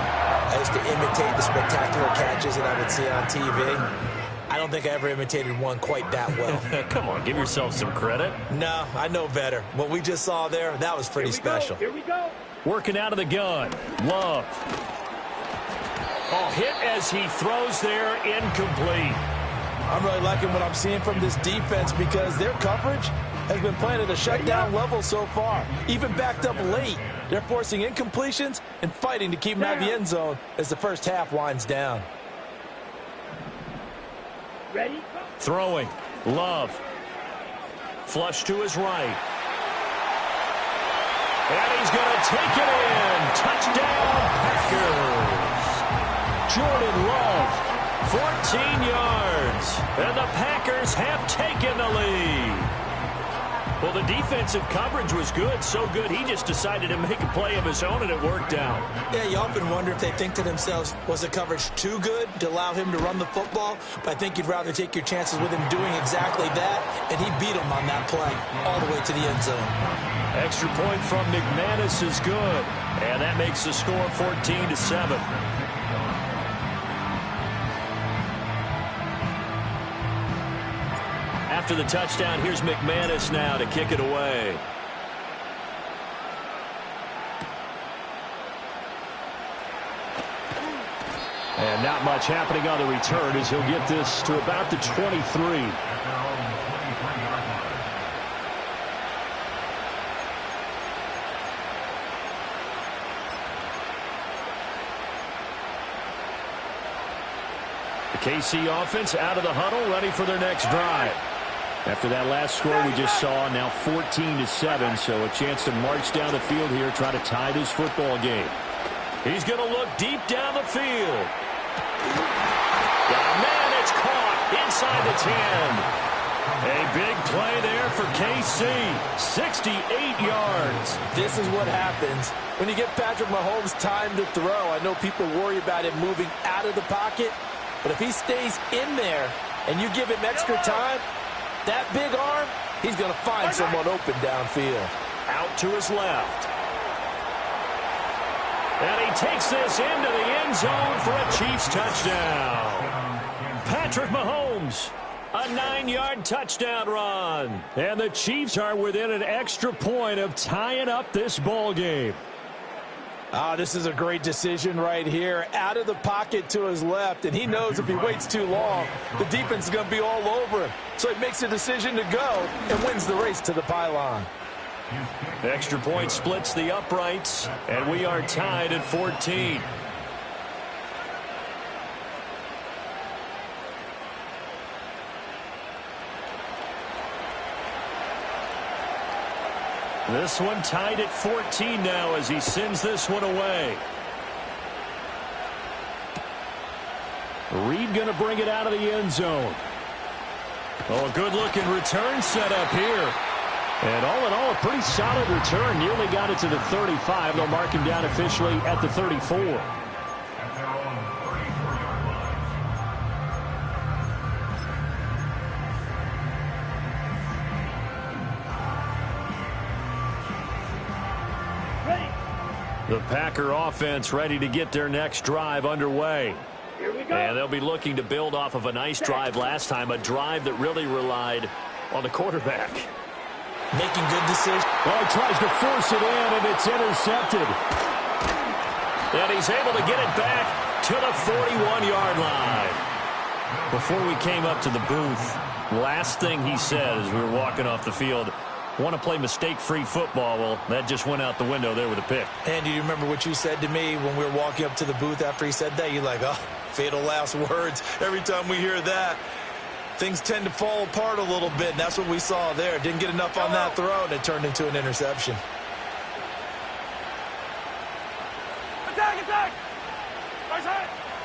S8: I used to imitate the spectacular catches that I would see on TV. I don't think I ever imitated one quite that well.
S2: Come on, give yourself some credit.
S8: No, I know better. What we just saw there, that was pretty special.
S5: Here we go.
S2: Working out of the gun. Love. Oh, hit as he throws there, incomplete.
S3: I'm really liking what I'm seeing from this defense because their coverage has been playing at a shutdown level so far. Even backed up late, they're forcing incompletions and fighting to keep them out of the end zone as the first half winds down.
S5: Ready?
S2: Throwing. Love. Flush to his right. And he's going to take it in. Touchdown, Packers. Jordan Love, 14 yards. And the Packers have taken the lead. Well, the defensive coverage was good, so good he just decided to make a play of his own, and it worked out.
S3: Yeah, you often wonder if they think to themselves, was the coverage too good to allow him to run the football? But I think you'd rather take your chances with him doing exactly that, and he beat him on that play all the way to the end zone.
S2: Extra point from McManus is good, and that makes the score 14-7. After the touchdown, here's McManus now to kick it away.
S6: And not much happening on the return as he'll get this to about the 23.
S2: The KC offense out of the huddle, ready for their next drive.
S6: After that last score we just saw, now 14-7, so a chance to march down the field here, try to tie this football game.
S2: He's going to look deep down the field. Man, it's caught inside the 10. A big play there for KC, 68 yards.
S8: This is what happens when you give Patrick Mahomes time to throw. I know people worry about him moving out of the pocket, but if he stays in there and you give him extra time, that big arm, he's going to find someone open downfield.
S2: Out to his left. And he takes this into the end zone for a Chiefs touchdown. Patrick Mahomes, a 9-yard touchdown run.
S6: And the Chiefs are within an extra point of tying up this ball game.
S8: This is a great decision right here. Out of the pocket to his left, and he knows if he waits too long, the defense is going to be all over him. So he makes a decision to go and wins the race to the pylon.
S2: Extra point splits the uprights, and we are tied at 14. This one tied at 14 now as he sends this one away.
S6: Reed going to bring it out of the end zone.
S2: Oh, a good-looking return set up here.
S6: And all in all, a pretty solid return. Nearly got it to the 35. They'll mark him down officially at the 34.
S2: The Packer offense ready to get their next drive underway.
S5: Here we go.
S2: And they'll be looking to build off of a nice drive last time, a drive that really relied on the quarterback.
S3: Making good decisions.
S6: Well, he tries to force it in, and it's intercepted.
S2: And he's able to get it back to the 41-yard line. Before we came up to the booth, last thing he said as we were walking off the field, want to play mistake-free football. Well, that just went out the window there with a pick.
S3: And do you remember what you said to me when we were walking up to the booth after he said that? You're like, oh, fatal last words. Every time we hear that, things tend to fall apart a little bit, and that's what we saw there. Didn't get enough on that throw, and it turned into an interception.
S5: Attack, attack!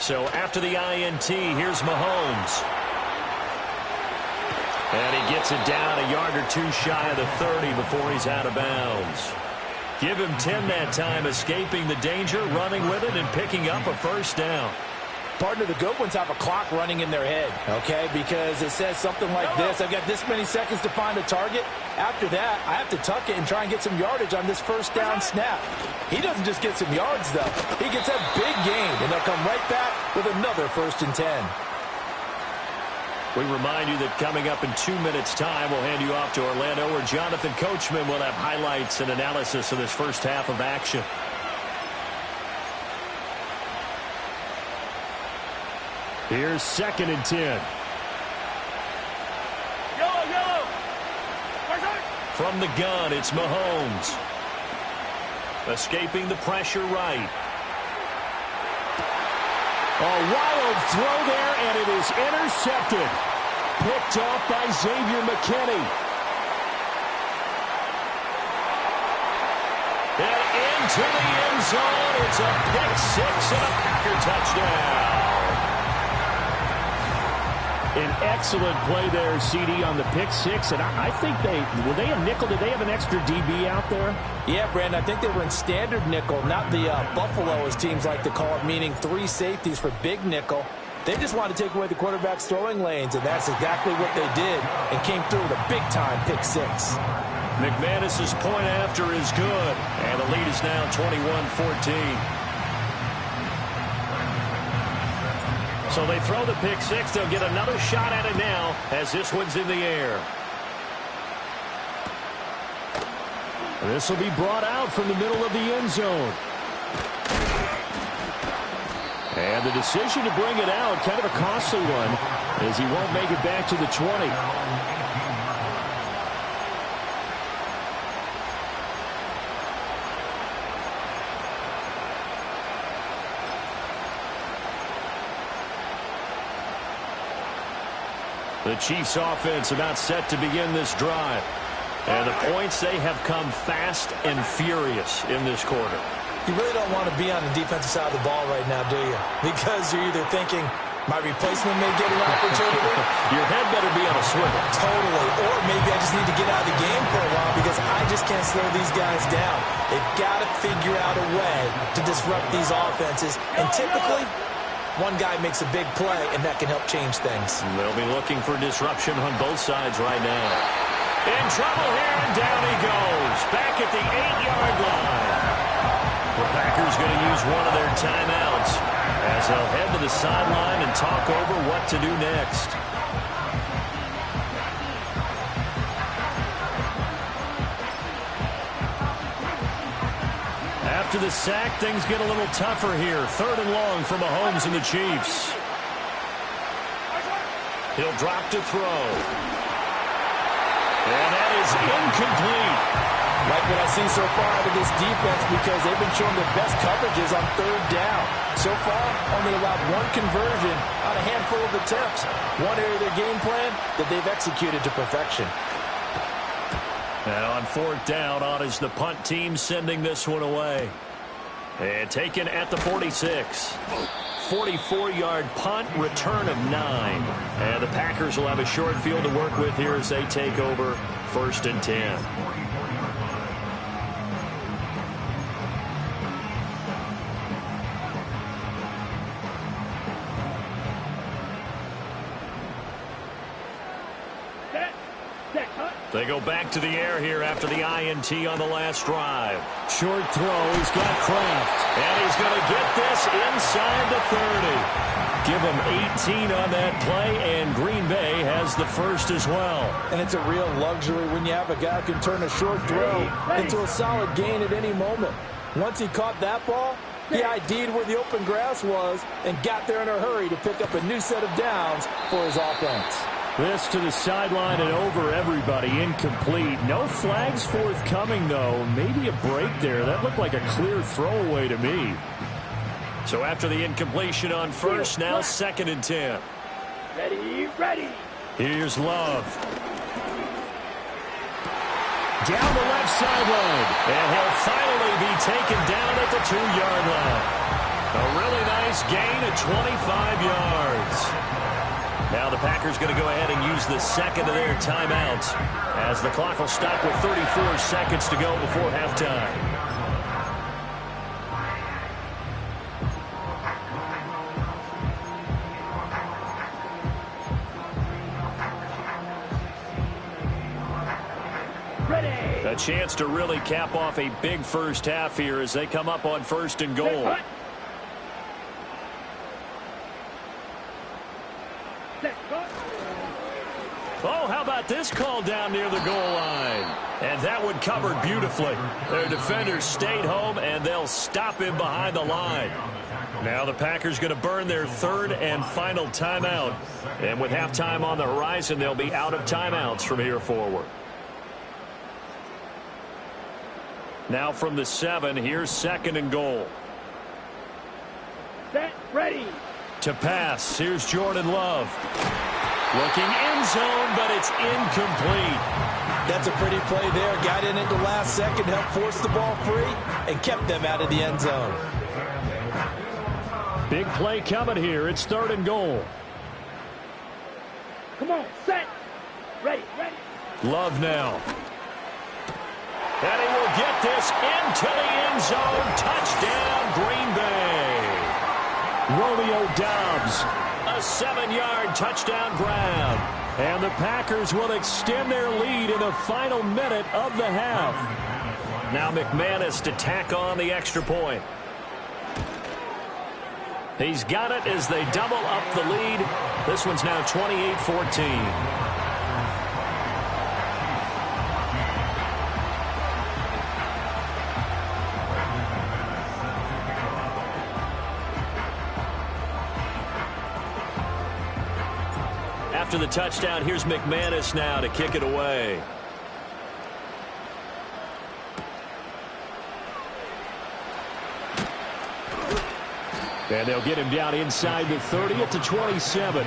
S2: So after the INT, here's Mahomes. And he gets it down a yard or two shy of the 30 before he's out of bounds. Give him 10 that time, escaping the danger, running with it, and picking up a first down.
S8: Partner, the good ones have a clock running in their head, okay? Because it says something like this. I've got this many seconds to find a target. After that, I have to tuck it and try and get some yardage on this first down snap. He doesn't just get some yards, though. He gets a big gain, and they'll come right back with another 1st and 10.
S2: We remind you that coming up in 2 minutes' time, we'll hand you off to Orlando, where Jonathan Coachman will have highlights and analysis of this first half of action.
S6: Here's 2nd and 10.
S5: Yellow!
S2: From the gun, it's Mahomes. Escaping the pressure right.
S6: A wild throw there, and it is intercepted. picked off by Xavier McKinney.
S2: And into the end zone. It's a pick six and a Packer touchdown.
S6: An excellent play there, CD, on the pick six. And I think were they a nickel? Did they have an extra DB out there?
S3: Yeah, Brandon, I think they were in standard nickel, not the Buffalo, as teams like to call it, meaning 3 safeties for big nickel. They just wanted to take away the quarterback's throwing lanes, and that's exactly what they did, and came through with a big-time pick six.
S2: McManus's point after is good, and the lead is now 21-14. So they throw the pick six. They'll get another shot at it now as this one's in the air.
S6: This will be brought out from the middle of the end zone. And the decision to bring it out, kind of a costly one, as he won't make it back to the 20.
S2: The Chiefs offense about set to begin this drive. And the points, they have come fast and furious in this quarter.
S3: You really don't want to be on the defensive side of the ball right now, do you? Because you're either thinking, my replacement may get an opportunity.
S2: Your head better be on a swivel.
S3: Totally. Or maybe I just need to get out of the game for a while because I just can't slow these guys down. They've got to figure out a way to disrupt these offenses. And typically, one guy makes a big play, and that can help change things.
S2: They'll be looking for disruption on both sides right now. In trouble here, and down he goes. Back at the 8-yard line. The Packers going to use one of their timeouts as they'll head to the sideline and talk over what to do next. After the sack, things get a little tougher here. 3rd and long for Mahomes and the Chiefs. He'll drop to throw. And that is incomplete.
S3: Like what I've seen so far out of this defense because they've been showing their best coverages on 3rd down. So far, only allowed 1 conversion on a handful of attempts. One area of their game plan that they've executed to perfection.
S2: Now on 4th down, on is the punt team sending this one away. And taken at the 46. 44-yard punt, return of 9. And the Packers will have a short field to work with here as they take over 1st and 10. They go back to the air here after the INT on the last drive.
S6: Short throw. He's got Kraft.
S2: And he's going to get this inside the 30. Give him 18 on that play, and Green Bay has the first as well.
S3: And it's a real luxury when you have a guy who can turn a short throw into a solid gain at any moment. Once he caught that ball, he ID'd where the open grass was and got there in a hurry to pick up a new set of downs for his offense.
S6: This to the sideline and over everybody. Incomplete. No flags forthcoming, though. Maybe a break there. That looked like a clear throwaway to me.
S2: So after the incompletion on first, now 2nd and 10.
S5: Ready.
S2: Here's Love.
S6: Down the left sideline.
S2: And he'll finally be taken down at the 2-yard line. A really nice gain of 25 yards. Now the Packers going to go ahead and use the 2nd of their timeouts as the clock will stop with 34 seconds to go before halftime.
S5: Ready.
S2: A chance to really cap off a big first half here as they come up on 1st and goal. Oh, how about this call down near the goal line? And that one covered beautifully. Their defenders stayed home, and they'll stop him behind the line. Now the Packers going to burn their 3rd and final timeout. And with halftime on the horizon, they'll be out of timeouts from here forward. Now from the 7, here's 2nd and goal.
S5: Set, ready.
S2: To pass, here's Jordan Love. Looking end zone, but it's incomplete.
S3: That's a pretty play there. Got in at the last second, helped force the ball free, and kept them out of the end zone.
S6: Big play coming here. It's 3rd and goal.
S5: Come on, set. Ready, ready.
S2: Love now. And he will get this into the end zone. Touchdown, Green Bay.
S6: Romeo Doubs.
S2: A 7-yard touchdown grab.
S6: And the Packers will extend their lead in the final minute of the half.
S2: Now McManus to tack on the extra point. He's got it as they double up the lead. This one's now 28-14. After the touchdown, here's McManus now to kick it away.
S6: And they'll get him down inside the 30 at the 27.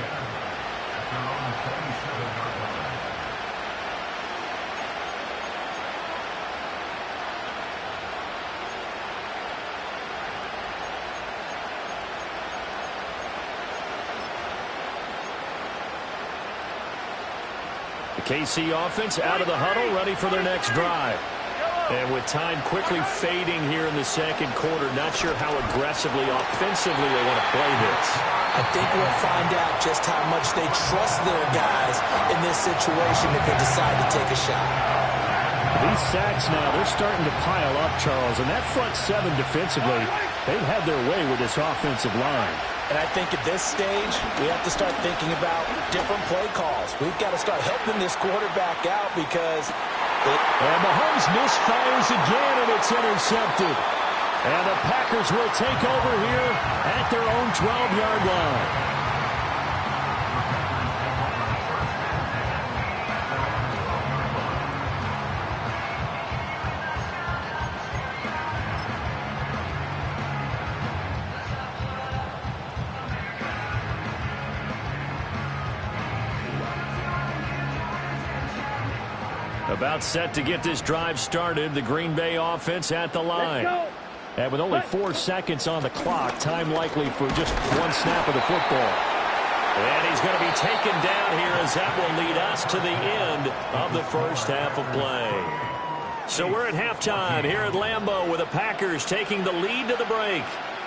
S2: The KC offense out of the huddle, ready for their next drive. And with time quickly fading here in the second quarter, not sure how aggressively, offensively they want to play this.
S3: I think we'll find out just how much they trust their guys in this situation if they decide to take a shot.
S6: These sacks now, they're starting to pile up, Charles. And that front seven defensively, they've had their way with this offensive line.
S3: And I think at this stage, we have to start thinking about different play calls. We've got to start helping this quarterback out because...
S6: And Mahomes misfires again, and it's intercepted. And the Packers will take over here at their own 12-yard line.
S2: About set to get this drive started. The Green Bay offense at the line.
S6: And with only 4 seconds on the clock, time likely for just one snap of the football.
S2: And he's going to be taken down here as that will lead us to the end of the first half of play. So we're at halftime here at Lambeau with the Packers taking the lead to the break.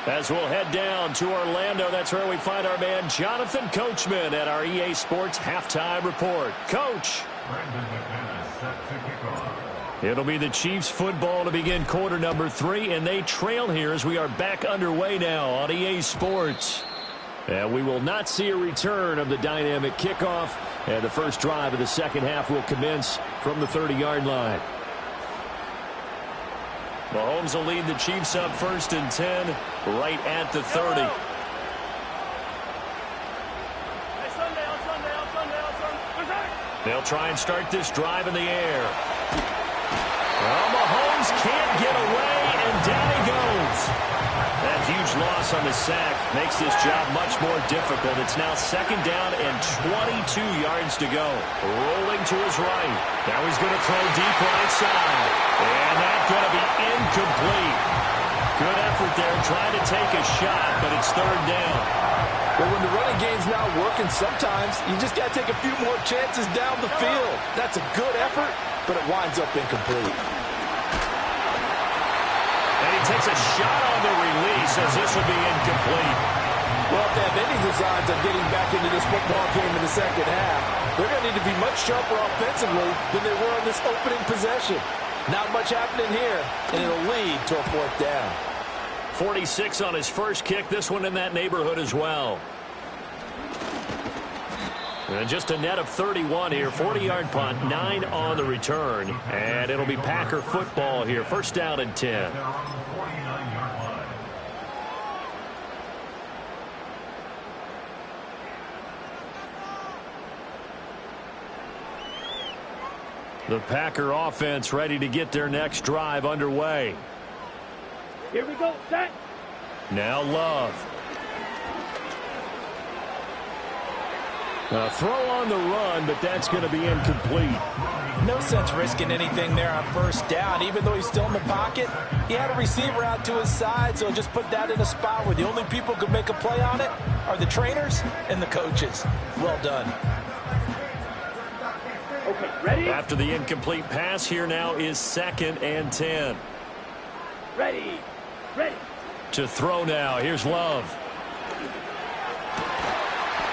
S2: As we'll head down to Orlando, that's where we find our man Jonathan Coachman at our EA Sports Halftime Report. Coach. It'll be the Chiefs football to begin quarter number 3, and they trail here as we are back underway now on EA Sports. And we will not see a return of the dynamic kickoff, and the first drive of the second half will commence from the 30-yard line. Mahomes will lead the Chiefs up 1st and 10 right at the 30. They'll try and start this drive in the air. Well, Mahomes can't get away, and down he goes. That huge loss on the sack makes this job much more difficult. It's now 2nd down and 22 yards to go. Rolling to his right. Now he's going to throw deep right side. And that's going to be incomplete. Good effort there trying to take a shot, but it's 3rd down.
S3: Well, when the running game's not working, sometimes you just got to take a few more chances down the field. That's a good effort, but it winds up incomplete.
S2: And he takes a shot on the release as this will be incomplete.
S3: Well, if they have any designs of getting back into this football game in the second half, they're going to need to be much sharper offensively than they were in this opening possession. Not much happening here, and it'll lead to a 4th down.
S2: 46 on his first kick. This one in that neighborhood as well. And just a net of 31 here. 40-yard punt, 9 on the return. And it'll be Packer football here. 1st down and 10. The Packer offense ready to get their next drive underway.
S5: Here we go, set. Now
S2: Love.
S6: Throw on the run, but that's going to be incomplete.
S8: No sense risking anything there on first down. Even though he's still in the pocket, he had a receiver out to his side, so just put that in a spot where the only people who can make a play on it are the trainers and the coaches. Well done.
S5: Okay, ready?
S2: After the incomplete pass, here now is 2nd and 10.
S5: Ready. Ready.
S2: To throw now, here's Love.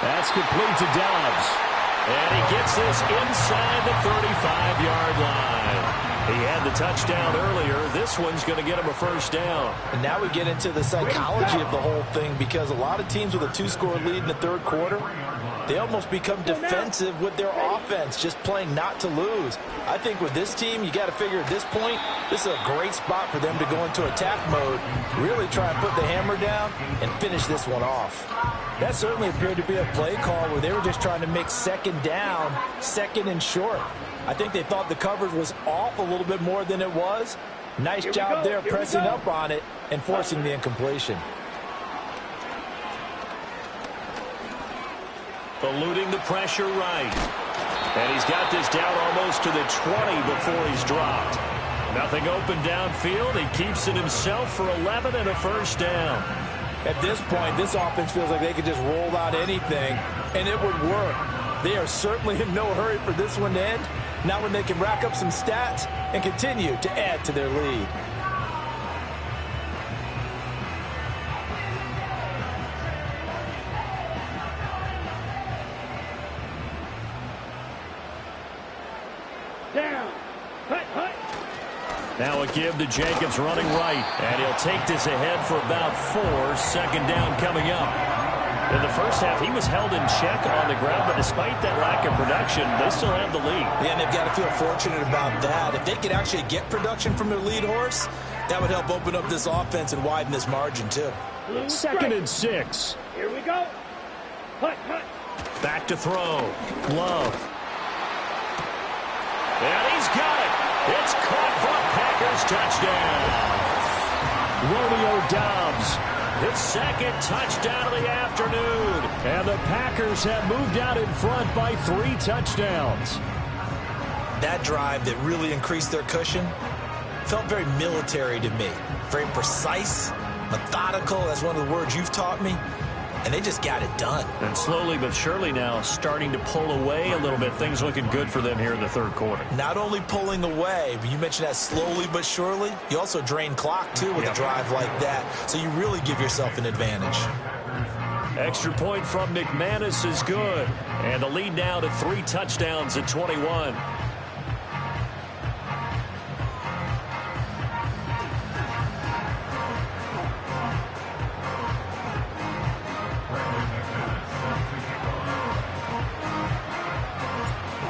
S6: That's complete to Dobbs.
S2: And he gets this inside the 35-yard line. He had the touchdown earlier. This one's going to get him a first down.
S8: And now we get into the psychology of the whole thing, because a lot of teams with a 2-score lead in the third quarter, they almost become defensive with their offense, just playing not to lose. I think with this team, you got to figure at this point, this is a great spot for them to go into attack mode, really try and put the hammer down and finish this one off. That certainly appeared to be a play call where they were just trying to make 2nd down, 2nd and short. I think they thought the coverage was off a little bit more than it was. Nice job there pressing up on it and forcing the incompletion.
S2: Eluding the pressure right. And he's got this down almost to the 20 before he's dropped. Nothing open downfield. He keeps it himself for 11 and a first down.
S8: At this point, this offense feels like they could just roll out anything, and it would work. They are certainly in no hurry for this one to end. Now when they can rack up some stats and continue to add to their lead.
S5: Down. Cut, cut.
S2: Now a give to Jacobs running right. And he'll take this ahead for about 4. 2nd down coming up. In the first half, he was held in check on the ground, but despite that lack of production, they still have the lead.
S8: Yeah, and they've got to feel fortunate about that. If they could actually get production from their lead horse, that would help open up this offense and widen this margin too.
S6: 2nd and 6.
S5: Here we go. Cut, cut.
S2: Back to throw. Love. And he's got it. It's caught for a Packers touchdown.
S6: Romeo Dobbs.
S2: His 2nd touchdown of the afternoon.
S6: And the Packers have moved out in front by 3 touchdowns.
S8: That drive that really increased their cushion felt very military to me. Very precise, methodical. That's one of the words you've taught me. And they just got it done.
S2: And slowly but surely now starting to pull away a little bit. Things looking good for them here in the third quarter.
S8: Not only pulling away, but you mentioned that slowly but surely. You also drain clock, too, with a drive like that. So you really give yourself an advantage.
S2: Extra point from McManus is good. And the lead now to 3 touchdowns at 21.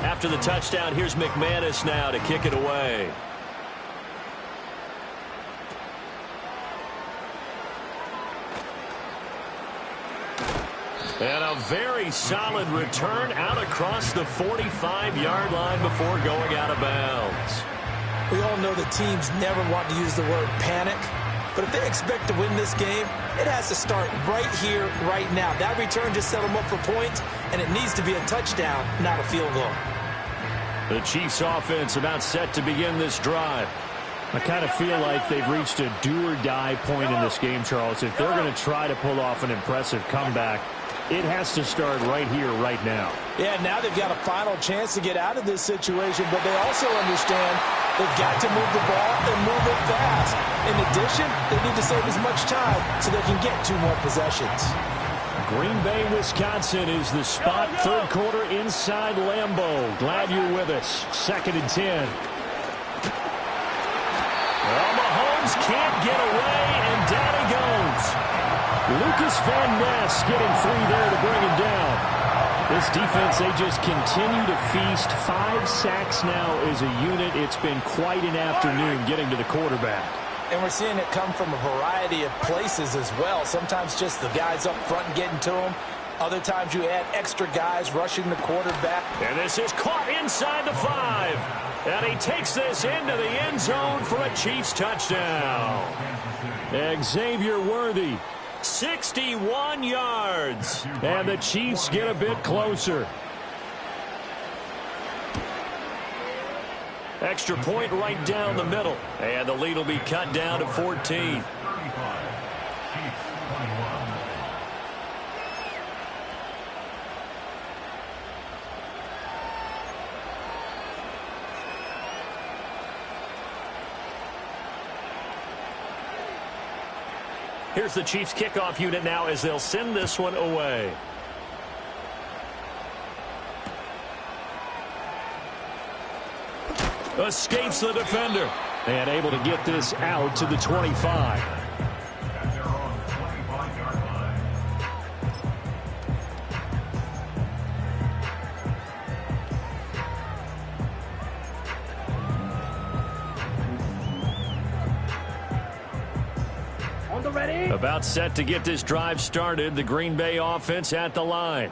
S2: After the touchdown, here's McManus now to kick it away. And a very solid return out across the 45-yard line before going out of bounds.
S8: We all know the teams never want to use the word panic, but if they expect to win this game, it has to start right here, right now. That return just set them up for points, and it needs to be a touchdown, not a field goal.
S2: The Chiefs offense about set to begin this drive.
S6: I kind of feel like they've reached a do-or-die point in this game, Charles. If they're going to try to pull off an impressive comeback, it has to start right here, right now.
S8: Yeah, now they've got a final chance to get out of this situation, but they also understand they've got to move the ball and move it fast. In addition, they need to save as much time so they can get 2 more possessions.
S6: Green Bay, Wisconsin is the spot. Third quarter inside Lambeau. Glad you're with us. 2nd and 10.
S2: Well, Mahomes can't get away, and down he goes.
S6: Lucas Van Ness getting 3 there to bring him down. This defense, they just continue to feast. 5 sacks now as a unit. It's been quite an afternoon getting to the quarterback.
S8: And we're seeing it come from a variety of places as well. Sometimes just the guys up front getting to him. Other times you add extra guys rushing the quarterback.
S2: And this is caught inside the 5. And he takes this into the end zone for a Chiefs touchdown.
S6: Xavier Worthy
S2: 61 yards.
S6: And the Chiefs get a bit closer.
S2: Extra point right down the middle. And the lead will be cut down to 14.
S1: Here's the Chiefs kickoff unit now as they'll send this one away.
S2: Escapes the defender.
S6: And able to get this out to the 25.
S7: At their own 25-yard line.
S5: On the ready.
S1: About set to get this drive started. The Green Bay offense at the line.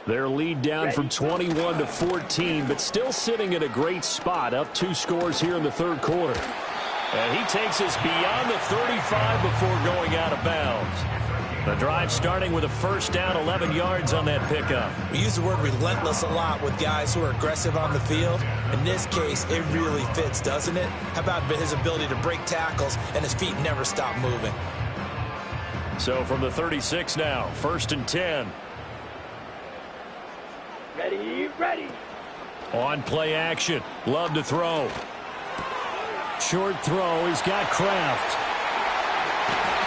S6: Their lead down from 21 to 14, but still sitting at a great spot, up 2 scores here in the third quarter.
S2: And he takes us beyond the 35 before going out of bounds. The drive starting with a first down, 11 yards on that pickup.
S8: We use the word relentless a lot with guys who are aggressive on the field. In this case, it really fits, doesn't it? How about his ability to break tackles and his feet never stop moving?
S2: So from the 36 now, first and 10.
S5: Ready.
S2: On play action. Love to throw.
S6: Short throw. He's got Kraft.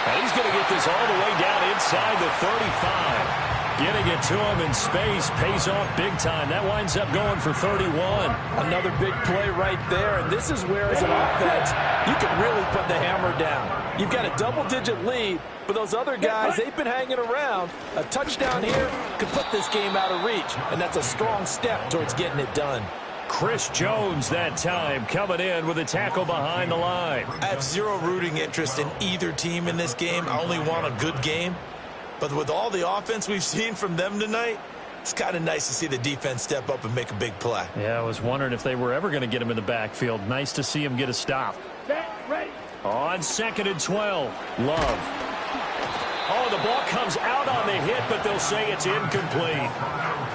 S2: And he's going to get this all the way down inside the 35. Getting it to him in space pays off big time. That winds up going for 31.
S8: Another big play right there. And this is where, as an offense, you can really put the hammer down. You've got a double-digit lead, but those other guys, they've been hanging around. A touchdown here could put this game out of reach, and that's a strong step towards getting it done.
S2: Chris Jones that time coming in with a tackle behind the line.
S8: I have zero rooting interest in either team in this game. I only want a good game. But with all the offense we've seen from them tonight, it's kind of nice to see the defense step up and make a big play.
S1: Yeah, I was wondering if they were ever going to get him in the backfield. Nice to see him get a stop.
S5: Ready.
S2: On second and 12, Love. Oh, the ball comes out on the hit, but they'll say it's incomplete.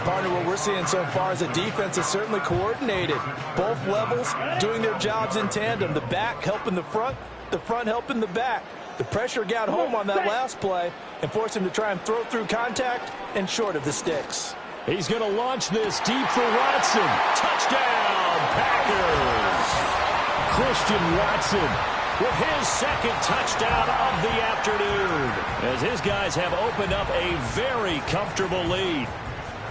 S8: Partner, what we're seeing so far is the defense is certainly coordinated. Both levels doing their jobs in tandem. The back helping the front helping the back. The pressure got home on that last play and forced him to try and throw through contact and short of the sticks.
S6: He's going to launch this deep for Watson.
S2: Touchdown, Packers!
S6: Christian Watson
S2: with his second touchdown of the afternoon, as his guys have opened up a very comfortable lead.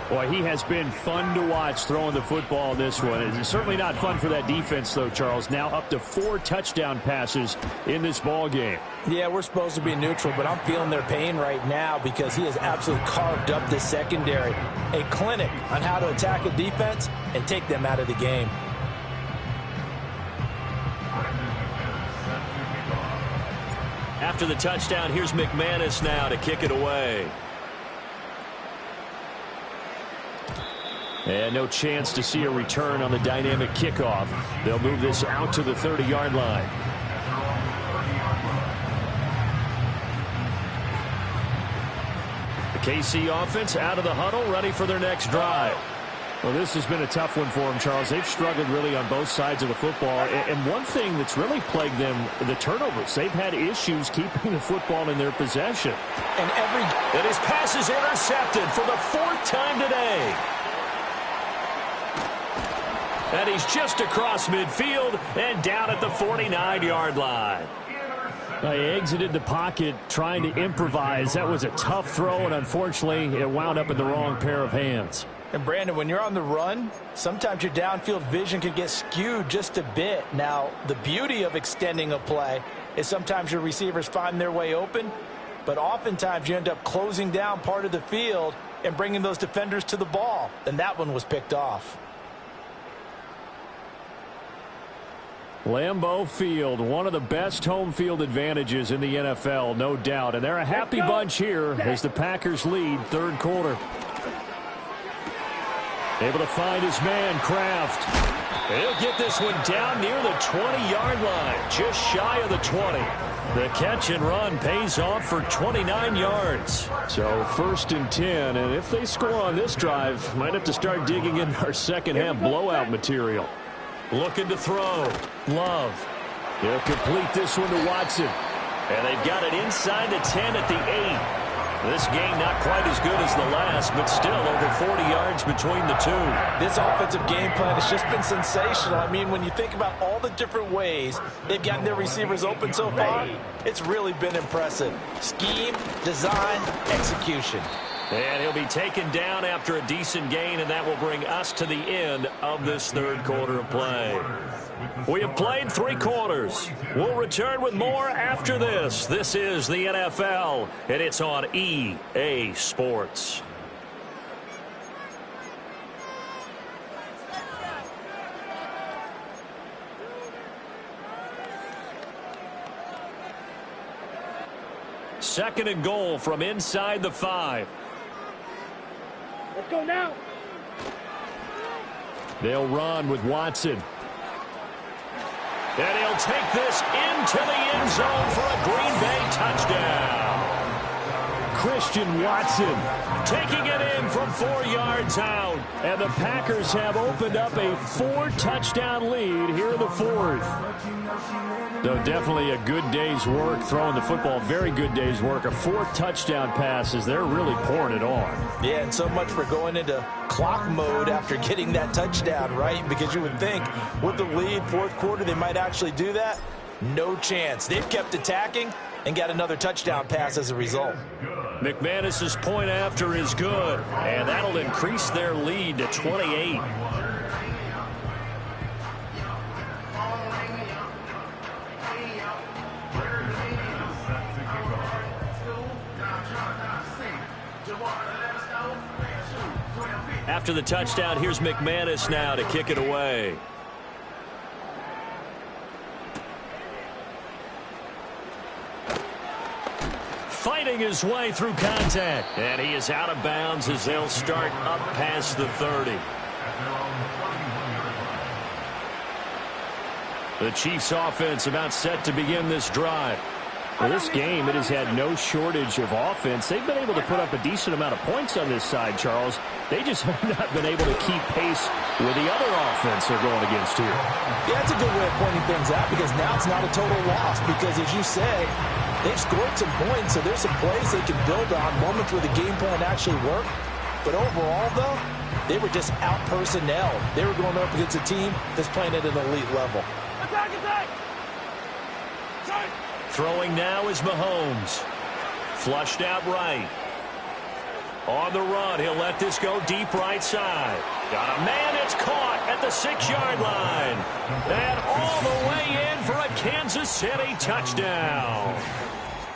S6: Boy, he has been fun to watch throwing the football in this one. It's certainly not fun for that defense, though, Charles. Now up to 4 touchdown passes in this ball game.
S8: Yeah, we're supposed to be neutral, but I'm feeling their pain right now because he has absolutely carved up this secondary. A clinic on how to attack a defense and take them out of the game.
S2: After the touchdown, here's McManus now to kick it away.
S6: And no chance to see a return on the dynamic kickoff. They'll move this out to the 30-yard line.
S2: The KC offense out of the huddle, ready for their next drive.
S6: Well, this has been a tough one for them, Charles. They've struggled really on both sides of the football. And one thing that's really plagued them, the turnovers. They've had issues keeping the football in their possession.
S2: And his pass is intercepted for the 4th time today. And he's just across midfield and down at the 49-yard line.
S6: He exited the pocket trying to improvise. That was a tough throw, and unfortunately, it wound up in the wrong pair of hands.
S8: And, Brandon, when you're on the run, sometimes your downfield vision can get skewed just a bit. Now, the beauty of extending a play is sometimes your receivers find their way open, but oftentimes you end up closing down part of the field and bringing those defenders to the ball. And that one was picked off.
S6: Lambeau Field, one of the best home field advantages in the NFL, no doubt. And they're a happy bunch here as the Packers lead third quarter. Able to find his man, Kraft.
S2: He'll get this one down near the 20-yard line, just shy of the 20. The catch and run pays off for 29 yards.
S6: So 1st and 10, and if they score on this drive, might have to start digging in our second-half blowout material.
S2: Looking to throw. Love.
S6: He'll complete this one to Watson.
S2: And they've got it inside the 10 at the 8. This game not quite as good as the last, but still over 40 yards between the two.
S8: This offensive game plan has just been sensational. I mean, when you think about all the different ways they've gotten their receivers open so far, it's really been impressive. Scheme, design, execution.
S2: And he'll be taken down after a decent gain, and that will bring us to the end of this third quarter of play. We have played 3 quarters. We'll return with more after this. This is the NFL, and it's on EA Sports. Second and goal from inside the 5.
S5: Let's go now.
S6: They'll run with Watson.
S2: And he'll take this into the end zone for a Green Bay touchdown.
S6: Christian Watson
S2: taking it in from 4 yards out.
S6: And the Packers have opened up a 4-touchdown lead here in the 4th. So definitely a good day's work throwing the football. Very good day's work. A 4-touchdown passes. They're really pouring it on.
S8: Yeah, and so much for going into clock mode after getting that touchdown, right? Because you would think with the lead, 4th quarter, they might actually do that. No chance. They've kept attacking and got another touchdown pass as a result.
S2: McManus's point after is good, and that'll increase their lead to 28. After the touchdown, here's McManus now to kick it away. Fighting his way through contact. And he is out of bounds as they'll start up past the 30. The Chiefs offense about set to begin this drive.
S6: Well, this game, it has had no shortage of offense. They've been able to put up a decent amount of points on this side, Charles. They just have not been able to keep pace with the other offense they're going against here.
S8: Yeah, that's a good way of pointing things out because now it's not a total loss because, as you say, they've scored some points, so there's some plays they can build on, moments where the game plan actually worked. But overall, though, they were just out-personnel. They were going up against a team that's playing at an elite level.
S5: Attack, attack! Attack!
S2: Throwing now is Mahomes. Flushed out right. On the run, he'll let this go deep right side. Got a man, it's caught at the 6-yard line. And all the way in for a Kansas City touchdown.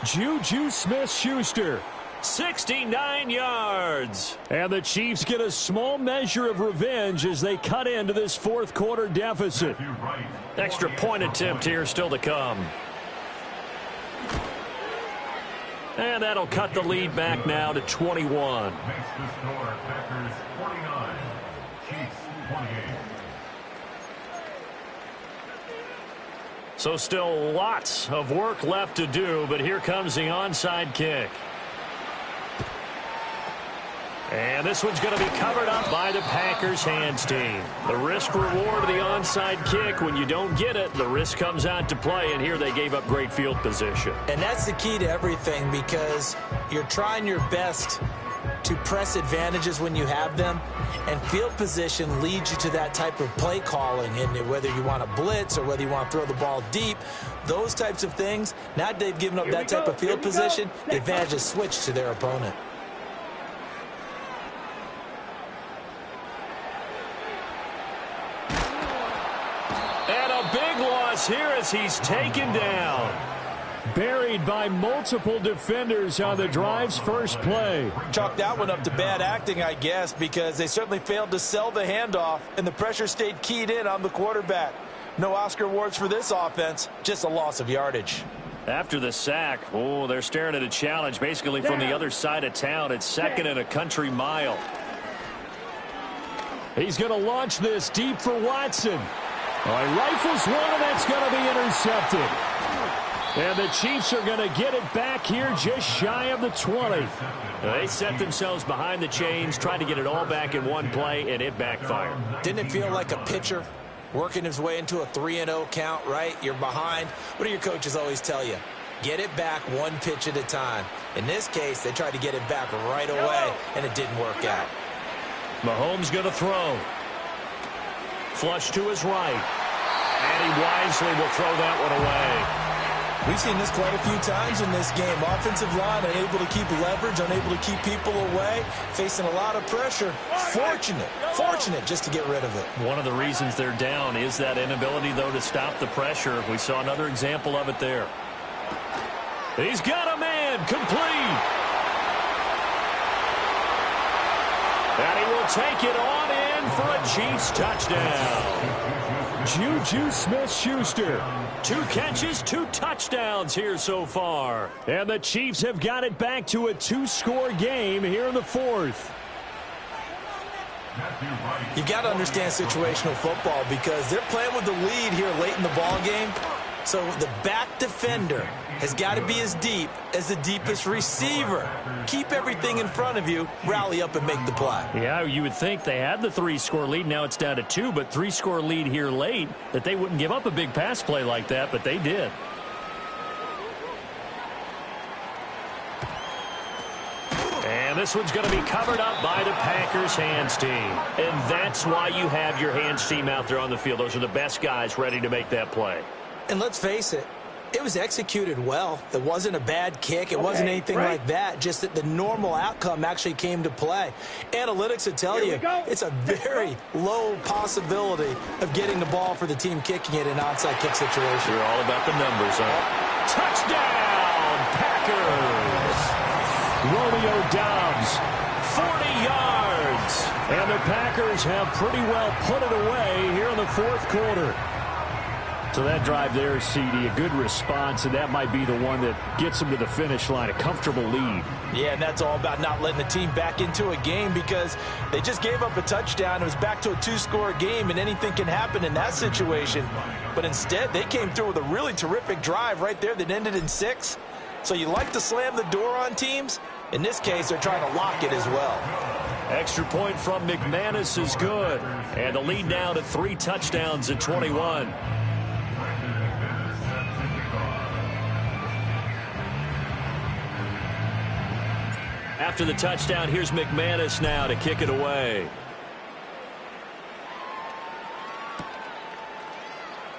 S6: Juju Smith-Schuster.
S2: 69 yards.
S6: And the Chiefs get a small measure of revenge as they cut into this 4th quarter deficit.
S2: Extra point attempt here still to come. And that'll cut the lead back now to 21.
S7: Makes the score Packers 49, Chiefs 28.
S2: So still lots of work left to do, but here comes the onside kick. And this one's going to be covered up by the Packers hands team. The risk reward of the onside kick, when you don't get it, the risk comes out to play, and here they gave up great field position.
S8: And that's the key to everything because you're trying your best to press advantages when you have them, and field position leads you to that type of play calling, and whether you want to blitz or whether you want to throw the ball deep, those types of things. Now that they've given up that type of field position, the advantage is switched to their opponent.
S2: Here as he's taken down.
S6: Buried by multiple defenders on the drive's first play.
S8: Chalk that one up to bad acting, I guess, because they certainly failed to sell the handoff, and the pressure stayed keyed in on the quarterback. No Oscar awards for this offense, just a loss of yardage.
S2: After the sack, oh, they're staring at a challenge basically from the other side of town. It's 2nd and a country mile.
S6: He's going to launch this deep for Watson. Oh, he rifles one, and that's going to be intercepted. And the Chiefs are going to get it back here just shy of the 20.
S1: They set themselves behind the chains, trying to get it all back in one play, and it backfired.
S8: Didn't it feel like a pitcher working his way into a 3-0 count, right? You're behind. What do your coaches always tell you? Get it back one pitch at a time. In this case, they tried to get it back right away, and it didn't work out.
S1: Mahomes going to throw. Flush to his right. And he wisely will throw that one away.
S8: We've seen this quite a few times in this game. Offensive line unable to keep leverage, unable to keep people away, facing a lot of pressure. Fortunate just to get rid of it.
S1: One of the reasons they're down is that inability, though, to stop the pressure. We saw another example of it there. He's got a man, complete. And he will take it on in for a Chiefs touchdown.
S6: Juju Smith-Schuster.
S1: 2 catches, 2 touchdowns here so far.
S6: And the Chiefs have got it back to a 2-score game here in the 4th.
S8: You've got to understand situational football because they're playing with the lead here late in the ball game. So the back defender has got to be as deep as the deepest receiver. Keep everything in front of you, rally up and make the play.
S1: Yeah, you would think they had the 3-score lead. Now it's down to 2, but 3-score lead here late, that they wouldn't give up a big pass play like that, but they did. And this one's going to be covered up by the Packers hands team. And that's why you have your hands team out there on the field. Those are the best guys ready to make that play.
S8: And let's face it, it was executed well. It wasn't a bad kick. It wasn't anything like that. Just that the normal outcome actually came to play. Analytics would tell you it's a very low possibility of getting the ball for the team kicking it in an onside kick situation.
S1: You're all about the numbers, huh? Touchdown, Packers!
S6: Romeo Doubs,
S1: 40 yards.
S6: And the Packers have pretty well put it away here in the 4th quarter. So that drive there, CD, a good response, and that might be the one that gets them to the finish line, a comfortable lead.
S8: Yeah, and that's all about not letting the team back into a game because they just gave up a touchdown. It was back to a 2-score game, and anything can happen in that situation. But instead, they came through with a really terrific drive right there that ended in 6. So you like to slam the door on teams? In this case, they're trying to lock it as well.
S1: Extra point from McManus is good. And the lead now to 3 touchdowns at 21. After the touchdown, here's McManus now to kick it away.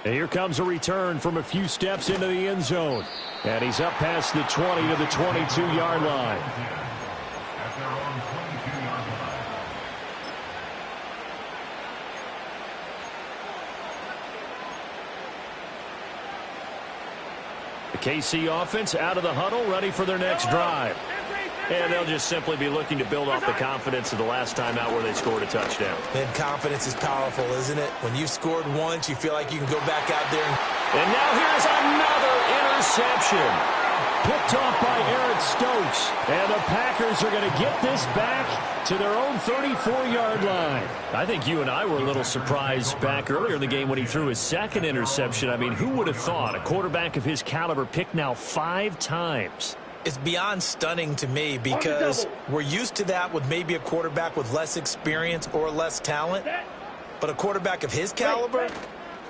S6: And here comes a return from a few steps into the end zone. And he's up past the 20 to the 22-yard line.
S1: The KC offense out of the huddle, ready for their next drive. And they'll just simply be looking to build off the confidence of the last time out where they scored a touchdown.
S8: And confidence is powerful, isn't it? When you've scored once, you feel like you can go back out there.
S1: And now here's another interception.
S6: Picked off by Eric Stokes. And the Packers are going to get this back to their own 34-yard line.
S1: I think you and I were a little surprised back earlier in the game when he threw his 2nd interception. I mean, who would have thought a quarterback of his caliber picked now 5 times?
S8: It's beyond stunning to me because we're used to that with maybe a quarterback with less experience or less talent. But a quarterback of his caliber,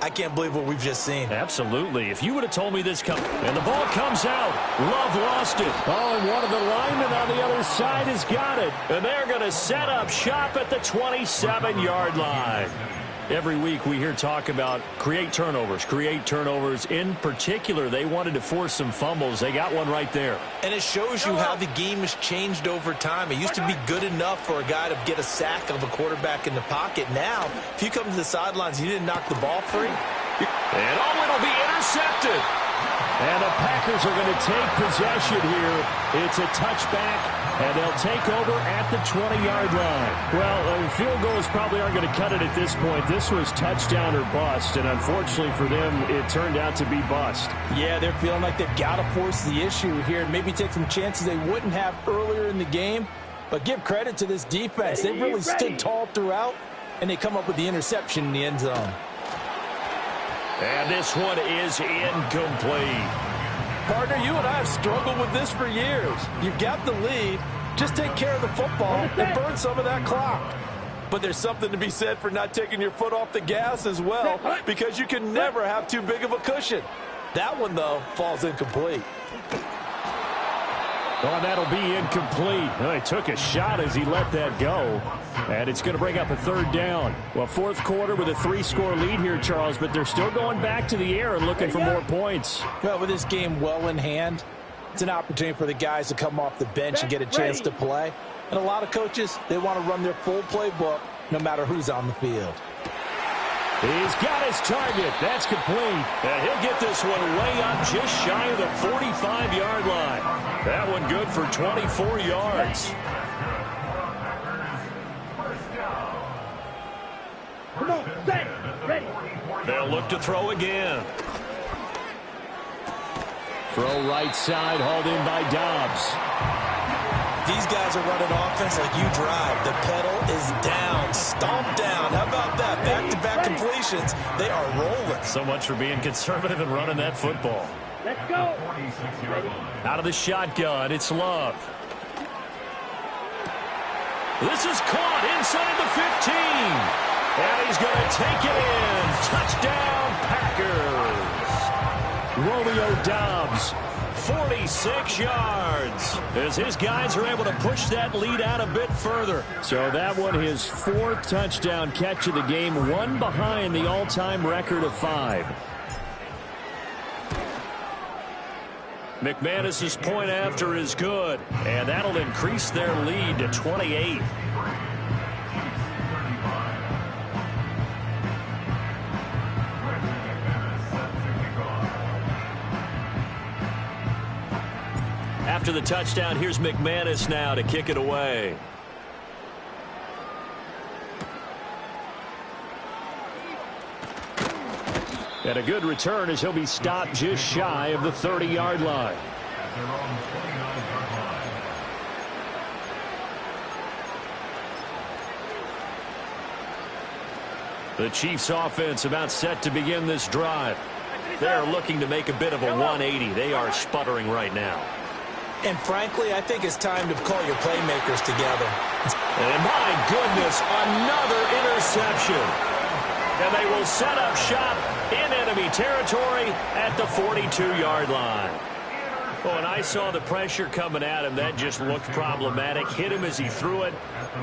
S8: I can't believe what we've just seen.
S1: Absolutely. If you would have told me this coming. And the ball comes out. Love lost it.
S6: Oh, and one of the linemen on the other side has got it.
S1: And they're going to set up shop at the 27-yard line. Every week we hear talk about create turnovers. In particular, they wanted to force some fumbles. They got one right there.
S8: And it shows you how the game has changed over time. It used to be good enough for a guy to get a sack of a quarterback in the pocket. Now, if you come to the sidelines and you didn't knock the ball free.
S1: And it'll be intercepted.
S6: And the Packers are going to take possession here. It's a touchback. And they'll take over at the 20-yard line. Well, field goals probably aren't going to cut it at this point. This was touchdown or bust, and unfortunately for them, it turned out to be bust.
S3: Yeah, they're feeling like they've got to force the issue here and maybe take some chances they wouldn't have earlier in the game. But give credit to this defense. They really stood tall throughout, and they come up with the interception in the end zone.
S2: And this one is incomplete.
S8: Partner, you and I have struggled with this for years. You've got the lead. Just take care of the football and burn some of that clock. But there's something to be said for not taking your foot off the gas as well, because you can never have too big of a cushion. That one, though, falls incomplete.
S2: Oh, that'll be incomplete. Well, he took a shot as he let that go. And it's going to bring up a third down. Well, fourth quarter with a 3-score lead here, Charles, but they're still going back to the air and looking for more points.
S3: Well, with this game well in hand, it's an opportunity for the guys to come off the bench and get a chance to play. And a lot of coaches, they want to run their full playbook no matter who's on the field.
S2: He's got his target. That's complete. And he'll get this one way up just shy of the 45-yard line. That one good for 24 yards.
S5: Come on, set, ready.
S2: They'll look to throw again.
S6: Throw right side, hauled in by Dobbs.
S8: These guys are running offense like you drive. The pedal is down, stomped down. How about that? Back-to-back completions. They are rolling.
S2: So much for being conservative and running that football.
S5: Let's go.
S2: Out of the shotgun, it's Love. This is caught inside the 15. And he's going to take it in. Touchdown, Packers. Romeo Dobbs, 46 yards, as his guys are able to push that lead out a bit further.
S6: So that one, his fourth touchdown catch of the game, one behind the all-time record of 5.
S2: McManus's point after is good, and that'll increase their lead to 28. After the touchdown, here's McManus now to kick it away.
S6: And a good return as he'll be stopped just shy of the 30-yard line.
S2: The Chiefs offense about set to begin this drive. They're looking to make a bit of a 180. They are sputtering right now.
S3: And frankly, I think it's time to call your playmakers together.
S2: And my goodness, another interception. And they will set up shop in enemy territory at the 42-yard line. Oh, and I saw the pressure coming at him. That just looked problematic. Hit him as he threw it,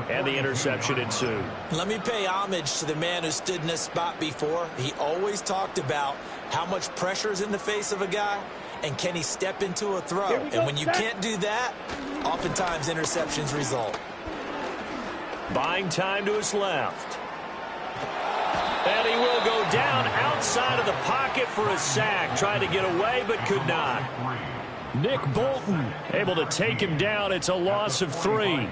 S2: and the interception ensued.
S3: Let me pay homage to the man who stood in this spot before. He always talked about how much pressure is in the face of a guy, and can he step into a throw? And when you can't do that, oftentimes interceptions result.
S2: Buying time to his left. And he will go down outside of the pocket for a sack. Tried to get away, but could not. Nick Bolton able to take him down. It's a loss of 3.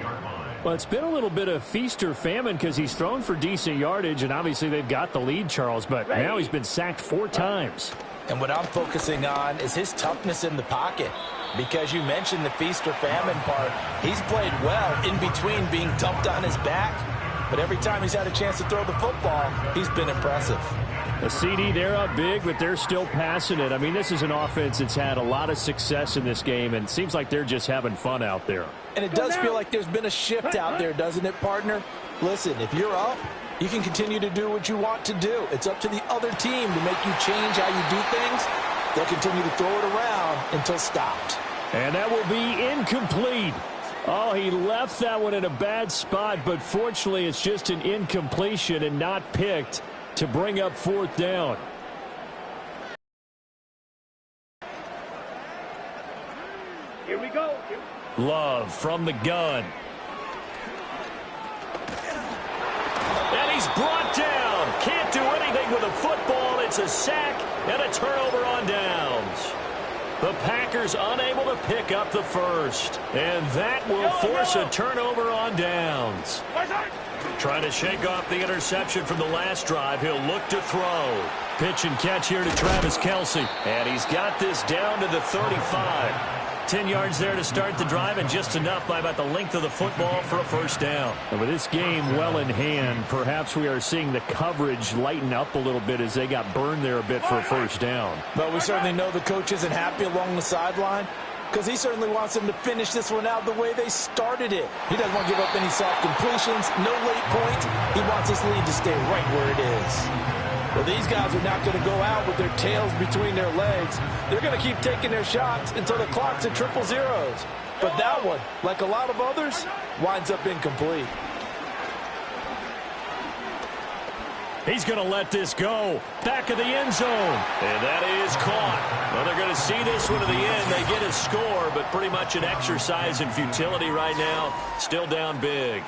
S6: Well, it's been a little bit of feast or famine because he's thrown for decent yardage, and obviously they've got the lead, Charles, but now he's been sacked 4 times.
S3: And what I'm focusing on is his toughness in the pocket. Because you mentioned the feast or famine part, he's played well in between being dumped on his back. But every time he's had a chance to throw the football, he's been impressive.
S6: The CD, they're up big, but they're still passing it. I mean, this is an offense that's had a lot of success in this game, and it seems like they're just having fun out there.
S3: And it does feel like there's been a shift out there, doesn't it, partner? Listen, if you're up, you can continue to do what you want to do. It's up to the other team to make you change how you do things. They'll continue to throw it around until stopped.
S6: And that will be incomplete. Oh, he left that one in a bad spot, but fortunately it's just an incompletion and not picked to bring up 4th down.
S5: Here we go.
S2: Love from the gun. And he's brought down. Can't do anything with a football. It's a sack and a turnover on downs. The Packers unable to pick up the first. And that will force a turnover on downs. Trying to shake off the interception from the last drive. He'll look to throw. Pitch and catch here to Travis Kelce. And he's got this down to the 35. 10 yards there to start the drive, and just enough by about the length of the football for a first down.
S6: And with this game well in hand, perhaps we are seeing the coverage lighten up a little bit as they got burned there a bit for a first down.
S3: But we certainly know the coach isn't happy along the sideline, because he certainly wants them to finish this one out the way they started it. He doesn't want to give up any soft completions, no late points. He wants this lead to stay right where it is. Well, these guys are not going to go out with their tails between their legs. They're going to keep taking their shots until the clock's at triple zeros. But that one, like a lot of others, winds up incomplete.
S2: He's going to let this go. Back of the end zone. And that is caught. Well, they're going to see this one to the end. They get a score, but pretty much an exercise in futility right now. Still down big.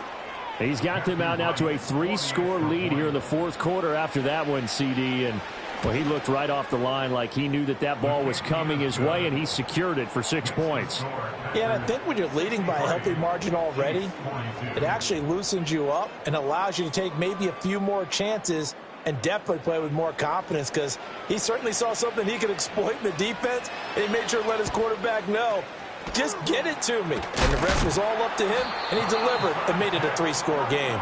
S6: He's got them out now to a 3-score lead here in the fourth quarter after that one, CD. And, well, he looked right off the line like he knew that that ball was coming his way, and he secured it for 6 points.
S3: Yeah, and I think when you're leading by a healthy margin already, it actually loosens you up and allows you to take maybe a few more chances and definitely play with more confidence, because he certainly saw something he could exploit in the defense, and he made sure to let his quarterback know, just get it to me. And the rest was all up to him, and he delivered and made it a 3-score game.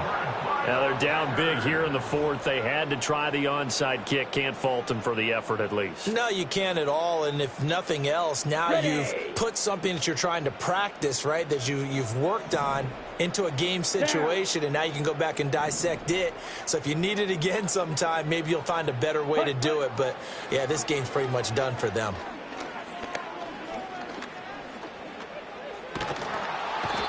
S2: Now they're down big here in the fourth. They had to try the onside kick. Can't fault them for the effort at least.
S3: No, you can't at all. And if nothing else, now you've put something that you're trying to practice, right, that you've worked on into a game situation, and now you can go back and dissect it. So if you need it again sometime, maybe you'll find a better way to do it. But, yeah, this game's pretty much done for them.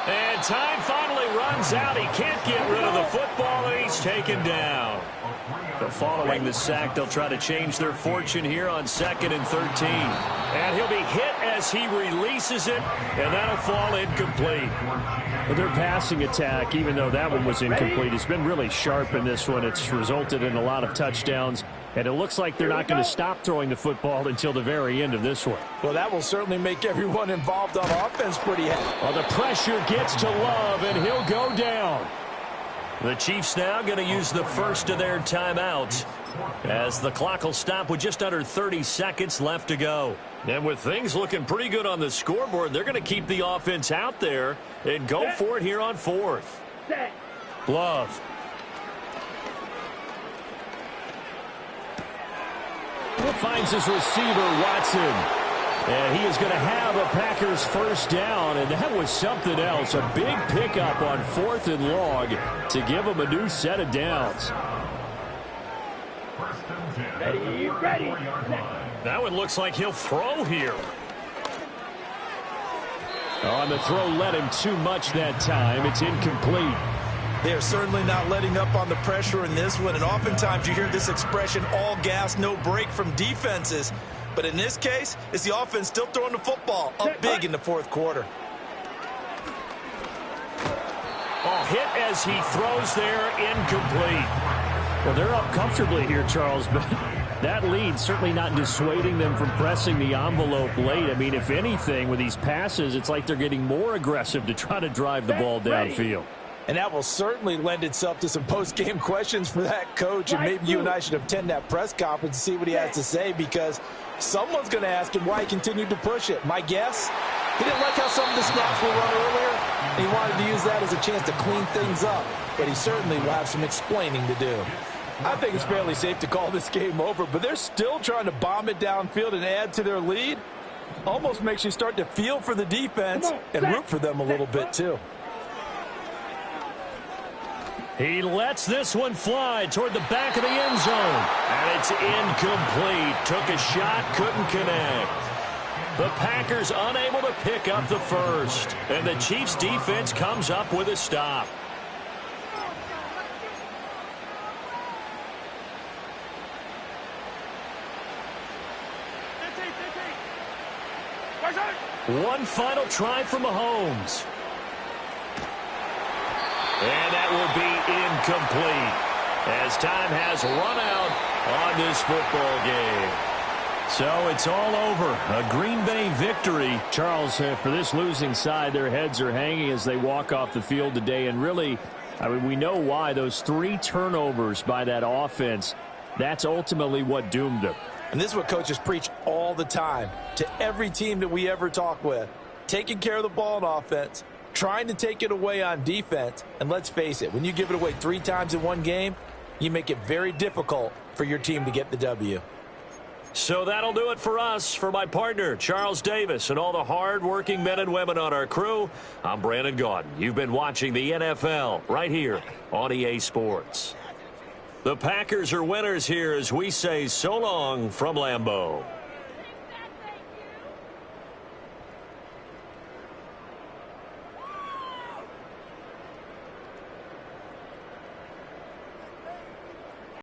S2: And time finally runs out. He can't get rid of the football, and he's taken down. But following the sack, they'll try to change their fortune here on 2nd and 13. And he'll be hit as he releases it, and that'll fall incomplete.
S6: But their passing attack, even though that one was incomplete, has been really sharp in this one. It's resulted in a lot of touchdowns, and it looks like they're not going to stop throwing the football until the very end of this one.
S3: Well, that will certainly make everyone involved on offense pretty happy.
S2: Well, the pressure gets to Love, and he'll go down. The Chiefs now going to use the first of their timeouts, as the clock will stop with just under 30 seconds left to go. And with things looking pretty good on the scoreboard, they're going to keep the offense out there and go for it here on 4th. Love.
S6: Finds his receiver, Watson. And he is going to have a Packers first down, and that was something else. A big pickup on 4th and long to give him a new set of downs.
S5: Ready.
S2: That one looks like he'll throw here.
S6: On the throw led him too much that time. It's incomplete.
S3: They're certainly not letting up on the pressure in this one, and oftentimes you hear this expression, all gas, no break from defenses. But in this case, it's the offense still throwing the football up big in the fourth quarter.
S2: Oh, hit as he throws there, incomplete.
S6: Well, they're up comfortably here, Charles, but that lead certainly not dissuading them from pressing the envelope late. I mean, if anything, with these passes, it's like they're getting more aggressive to try to drive the ball downfield.
S3: And that will certainly lend itself to some post-game questions for that coach. And maybe you and I should attend that press conference and see what he has to say, because someone's going to ask him why he continued to push it. My guess, he didn't like how some of the snaps were run earlier, and he wanted to use that as a chance to clean things up. But he certainly will have some explaining to do. I think it's fairly safe to call this game over, but they're still trying to bomb it downfield and add to their lead. Almost makes you start to feel for the defense and root for them a little bit too.
S2: He lets this one fly toward the back of the end zone. And it's incomplete. Took a shot, couldn't connect. The Packers unable to pick up the first. And the Chiefs defense comes up with a stop. One final try for Mahomes. And that will be incomplete, as time has run out on this football game.
S6: So it's all over. A Green Bay victory. Charles, for this losing side, their heads are hanging as they walk off the field today. And really, I mean, we know why. Those 3 turnovers by that offense, that's ultimately what doomed them.
S3: And this is what coaches preach all the time to every team that we ever talk with.
S8: taking care of the ball on offense, trying to take it away on defense, and let's face it, when you give it away 3 times in one game, you make it very difficult for your team to get the W.
S2: So that'll do it for us. For my partner, Charles Davis, and all the hard-working men and women on our crew, I'm Brandon Gaudin. You've been watching the NFL right here on EA Sports. The Packers are winners here as we say so long from Lambeau.